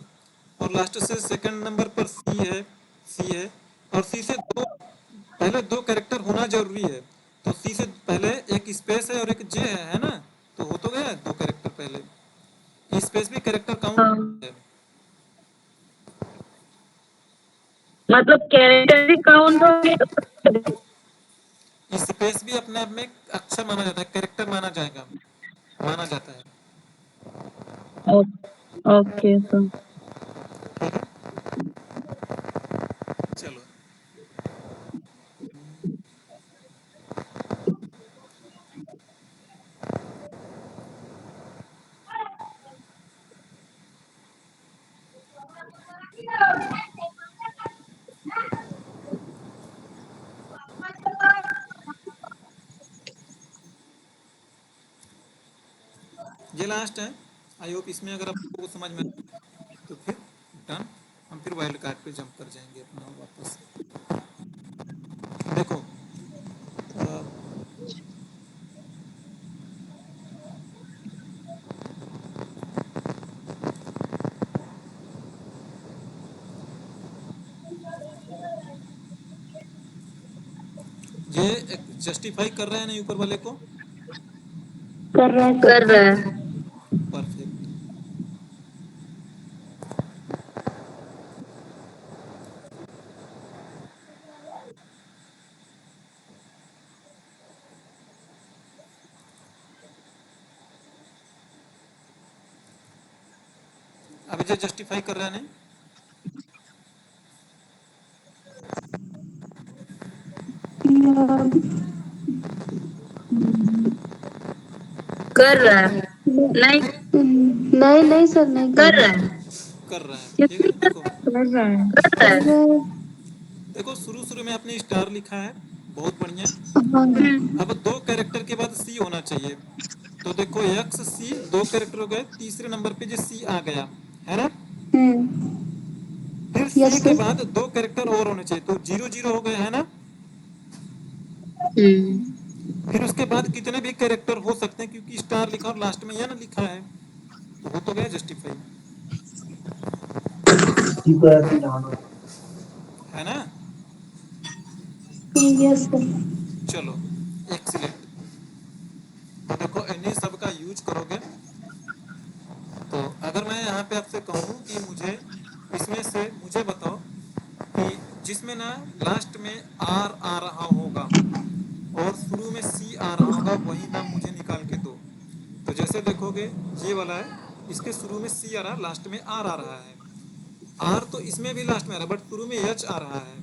और लास्ट से सेकंड नंबर पर सी है, और सी से दो, पहले दो कैरेक्टर होना जरूरी है। तो सी से पहले एक स्पेस है और एक जे है ना, तो हो तो गया दो कैरेक्टर पहले, स्पेस भी कैरेक्टर हाँ, काउंट है। मतलब कैरेक्टर भी काउंट होंगे। स्पेस भी अपने आप में एक अक्षर माना जाता है, कैरेक्टर माना जाएगा, माना जाता है। Okay sir. चलो, ये लास्ट है। आई होप इसमें अगर आपको समझ में आए तो फिर डन, हम फिर वाइल्ड कार्ड पे जंप कर जाएंगे अपना वापस। देखो, अ, ये जस्टिफाई कर रहे हैं नहीं ऊपर वाले को? कर रहा है सर। कर रहा है। परफेक्ट। अभी जो जस्टिफाई कर रहा है नहीं, कर रहा है। नहीं नहीं नहीं सर, नहीं कर कर रहा रहा। है। कर रहा है, ठीक किसकी है। देखो कर रहा है? कर रहा है। देखो शुरू शुरू में आपने स्टार लिखा है, बहुत बढ़िया। हाँ। अब दो कैरेक्टर के बाद सी होना चाहिए, तो देखो एक्स सी, दो कैरेक्टर हो गए, तीसरे नंबर पे जो सी आ गया है ना, फिर सी यस के सर। बाद दो कैरेक्टर और होने चाहिए, तो 0 0 हो गए है ना। हम्म। फिर उसके बाद कितने भी कैरेक्टर हो सकते हैं, क्योंकि स्टार लिखा और लास्ट में यह ना लिखा है, तो वो तो गया जस्टिफाई, है ना। Yes sir. चलो एक्सीलेंट। तो देखो इन्हीं सब का यूज करोगे, तो अगर मैं यहाँ पे आपसे कहूँ कि मुझे इसमें से मुझे बताओ कि जिसमें ना लास्ट में आर आ रहा होगा और शुरू में सी आ रहा होगा, वही नाम मुझे निकाल के दो। तो जैसे देखोगे ये वाला है, इसके शुरू में सी आ रहा है, लास्ट में आर आ रहा है। आर तो इसमें भी लास्ट में आ रहा है, बट शुरू में एच आ रहा है।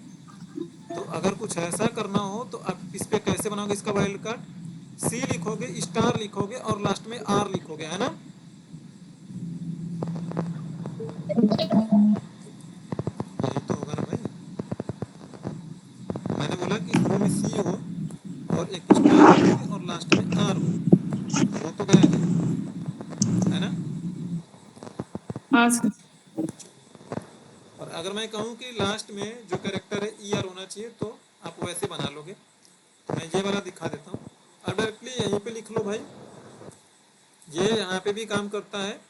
तो अगर कुछ ऐसा करना हो तो आप इस पे कैसे बनाओगे इसका वाइल्ड कार्ड, सी लिखोगे, स्टार लिखोगे और लास्ट में आर लिखोगे, है ना। यही तो होगा ना भाई, मैंने बोला कि शुरू में सी हो और एक स्टार लिखोगे और लास्ट में आर हो, तो वो तो गया नहीं, है ना। हाँ सर। और अगर मैं कहूँ कि लास्ट में जो कैरेक्टर है ई आर होना चाहिए, तो आप वैसे बना लोगे। तो मैं ये वाला दिखा देता हूँ, अब डायरेक्टली यहीं पे लिख लो भाई, ये यहाँ पे भी काम करता है,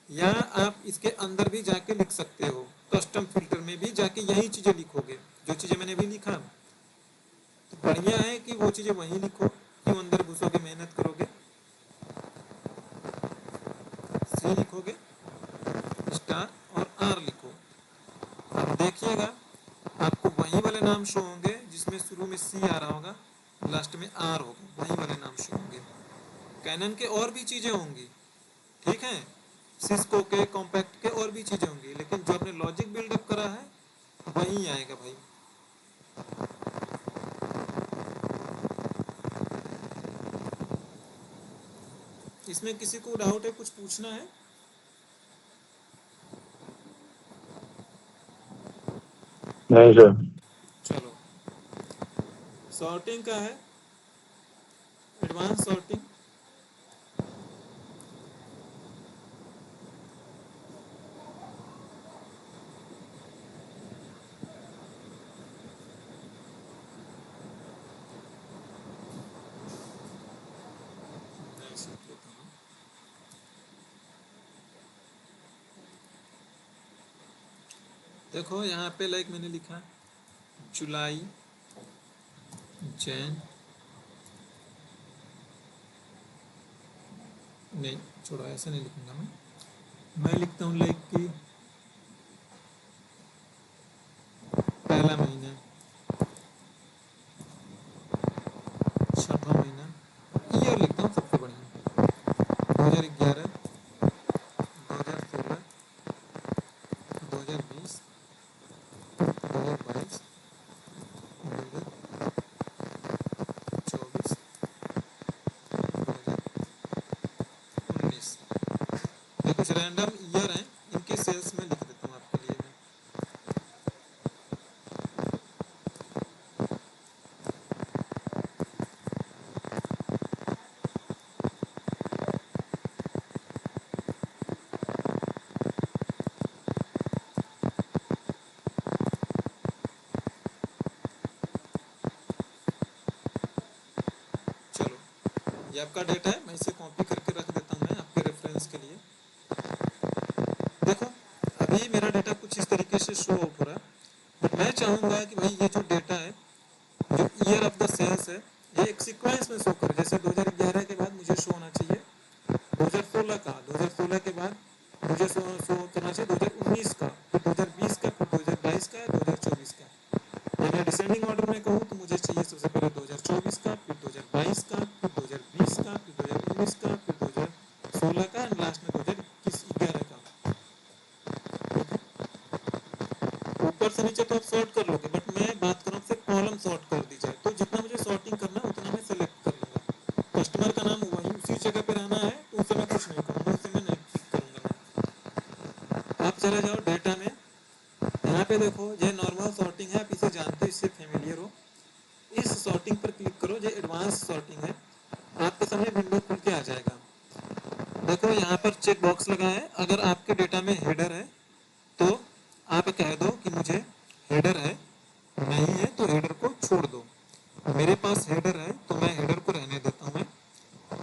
या आप इसके अंदर भी जाके लिख सकते हो, कस्टम फिल्टर में भी जाके यही चीज़ें लिखोगे जो चीज़ें मैंने अभी लिखा। तो बढ़िया है कि वो चीज़ें वहीं लिखो, क्यों अंदर घुसोगे, मेहनत करोगे। सी लिखोगे, स्टार और आर लिखो, अब देखिएगा आपको वही वाले नाम शो होंगे जिसमें शुरू में सी आ रहा होगा, लास्ट में आर होगा, वही वाले नाम शो होंगे। कैनन के और भी चीज़ें होंगी, ठीक है, सिस्को के, कॉम्पैक्ट के और भी चीज़ें होंगी, लेकिन जो आपने लॉजिक बिल्डअप करा है वही आएगा भाई। इसमें किसी को डाउट है, कुछ पूछना है? नहीं सर। चलो सॉर्टिंग का है, एडवांस सॉर्टिंग। देखो यहाँ पे लाइक मैंने लिखा जुलाई, जैन, नहीं छोड़ो ऐसा नहीं लिखूंगा मैं लिखता हूँ लाइक कि पहला महीना, छठा महीना, ईयर लिखता हूँ सबसे बढ़िया, 2011, 2016, 2020, 2022, 2024, 2019। ये कुछ रैंडम ईयर हैं, इनके सेल्स में लिख देता हूँ आपके लिए मैं। चलो ये आपका डेटा है, मैं इसे कॉपी करके रख देता हूँ मैं आपके रेफरेंस के लिए। देखो अभी मेरा डेटा कुछ इस तरीके से शो आउट हो रहा है, बट मैं चाहूँगा कि भाई ये जो डेटा है, जो ईयर ऑफ द सेल्स है, ये एक सीक्वेंस में शो करे। जैसे 2011 के बाद मुझे शो होना चाहिए 2016 का, 2016 के बाद मुझे शो करना चाहिए 2019 का, फिर 2020 का, फिर 2022 का, 2024 का। या मैं डिसेंडिंग ऑर्डर में कहूँ तो मुझे चाहिए सबसे पहले 2024 का, फिर 2022 का, फिर 2020 का, फिर 2019 का, फिर 2016 का, एंड लास्ट में 2021 11 का। सॉर्ट कर दी जाए। तो जितना मुझे सॉर्टिंग करना है उतना मैं सेलेक्ट कर लूँगा। कस्टमर का नाम वही उसी जगह पे रहना है तो उसे मैं कुछ नहीं करूँगा, उसे मैं नहीं क्लिक करूँगा मैं। आप चले जाओ डेटा में, यहाँ पे देखो ये नॉर्मल सॉर्टिंग है, आप इसे जानते हो, इससे फेमिलियर हो। इस सॉर्टिंग पर क्लिक करो, जो एडवांस सॉर्टिंग है। आपके सामने विंडो खुल के आ जाएगा। देखो यहाँ पर चेक बॉक्स लगा है, अगर आपके डेटा में हेडर है तो आप कह दो कि मुझे हेडर है, नहीं है तो हेडर को छोड़ दो। मेरे पास हेडर है तो मैं हेडर को रहने देता हूँ मैं,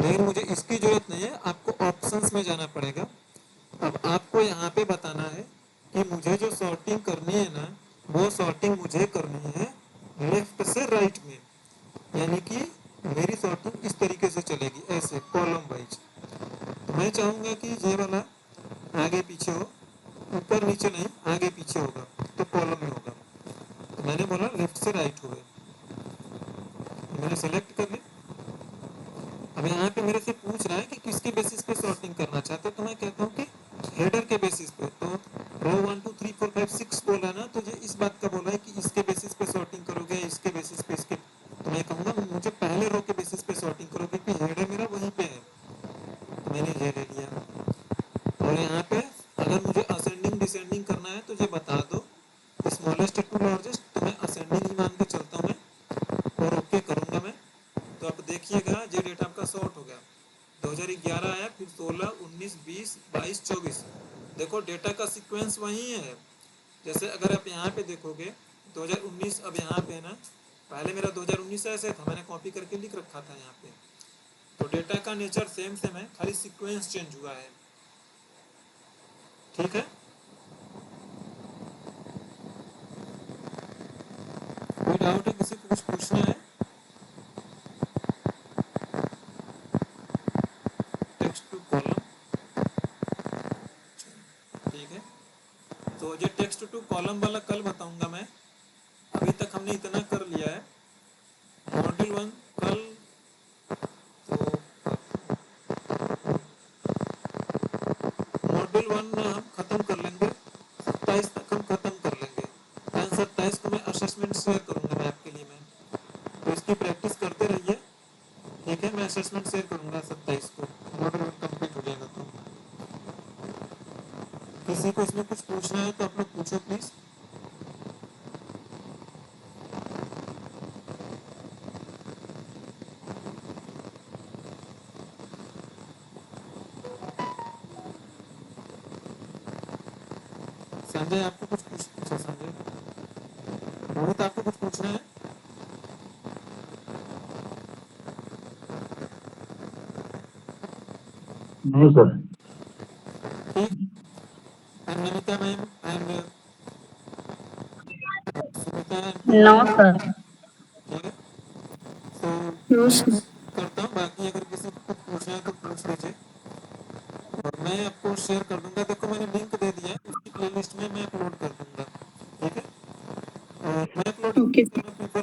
लेकिन मुझे इसकी जरूरत नहीं है। आपको ऑप्शंस में जाना पड़ेगा। अब आपको यहाँ पे बताना है कि मुझे जो सॉर्टिंग करनी है ना, वो सॉर्टिंग मुझे करनी है लेफ्ट से राइट में, यानी कि मेरी सॉर्टिंग इस तरीके से चलेगी, ऐसे कॉलम वाइज। तो मैं चाहूँगा कि ये वाला आगे पीछे हो, ऊपर नीचे नहीं, आगे पीछे होगा तो कॉलम में होगा। तो मैंने बोला लेफ्ट से राइट हो गए, मैंने सेलेक्ट कर ली। अब यहाँ पे मेरे से पूछ रहा है कि किसके बेसिस पे सॉर्टिंग करना चाहते हो, तो मैं कहता हूँ कि हेडर के बेसिस पे। तो रो 1 2 3 4 5 6 बोला ना, तो ये इस बात का बोला है कि इसके बेसिस पे सॉर्टिंग करोगे, इसके बेसिस पे इसके। तो मैं कहूँगा मुझे पहले रो के बेसिस पे सॉर्टिंग करो, क्योंकि हेडर मेरा वहीं पे है। तो मैंने ये ले लिया। और यहाँ पे अगर मुझे असेंडिंग डिसेंडिंग करना है तो ये बता दो, स्मॉलेस्ट टू लार्जेस्ट, तो मैं असेंडिंग ही मान के चलता हूँ मैं, और ओके करूँगा मैं। तो आप देखिएगा ये डेटा आपका सॉर्ट हो गया। 2011 आया, फिर 16 19 20 22 24। देखो डेटा का सीक्वेंस वही है। जैसे अगर आप यहाँ पे देखोगे 2019, अब यहाँ पे ना, पहले मेरा 2019 ऐसे था, मैंने कॉपी करके लिख रखा था यहाँ पे। तो डेटा का नेचर सेम सेम है, खाली सीक्वेंस चेंज हुआ है। ठीक है, कोई डाउट है, किसी को कुछ पूछना है? टेक्स्ट टू कॉलम, ठीक है। तो ये टेक्स्ट टू कॉलम वाला कल बताऊंगा मैं। अभी तक हमने इतना कर लिया है। मॉड्यूल 1 कल, तो मॉड्यूल 1 में हम खत्म कर लेंगे, 27 तक हम खत्म कर लेंगे। 27 को मैं असेसमेंट शेयर करूंगा मैं आपके लिए मैं, तो इसकी प्रैक्टिस करते रहिए। ठीक है, मैं असेसमेंट शेयर करूंगा 27 को, मॉड्यूल 1 कंप्लीट हो जाएगा। तो किसी को इसमें कुछ पूछना है तो आप लोग पूछो प्लीज। संजय आपको कुछ पूछना, संजय रोहित आपको कुछ पूछना है? नहीं सर। ठीक, and Namita ma'am and Sunita no ma'am, sir. ठीक है। तो नो मैं सर। करता हूँ, बाकी अगर किसी को कुछ पूछना है तो पूछ लीजिए, और मैं आपको शेयर कर दूंगा। देखो मैंने लिंक दे दिया है, उसकी प्लेलिस्ट में मैं अपलोड कर दूंगा। ठीक है, और मैं अपलोड ओके। करना प्रीफर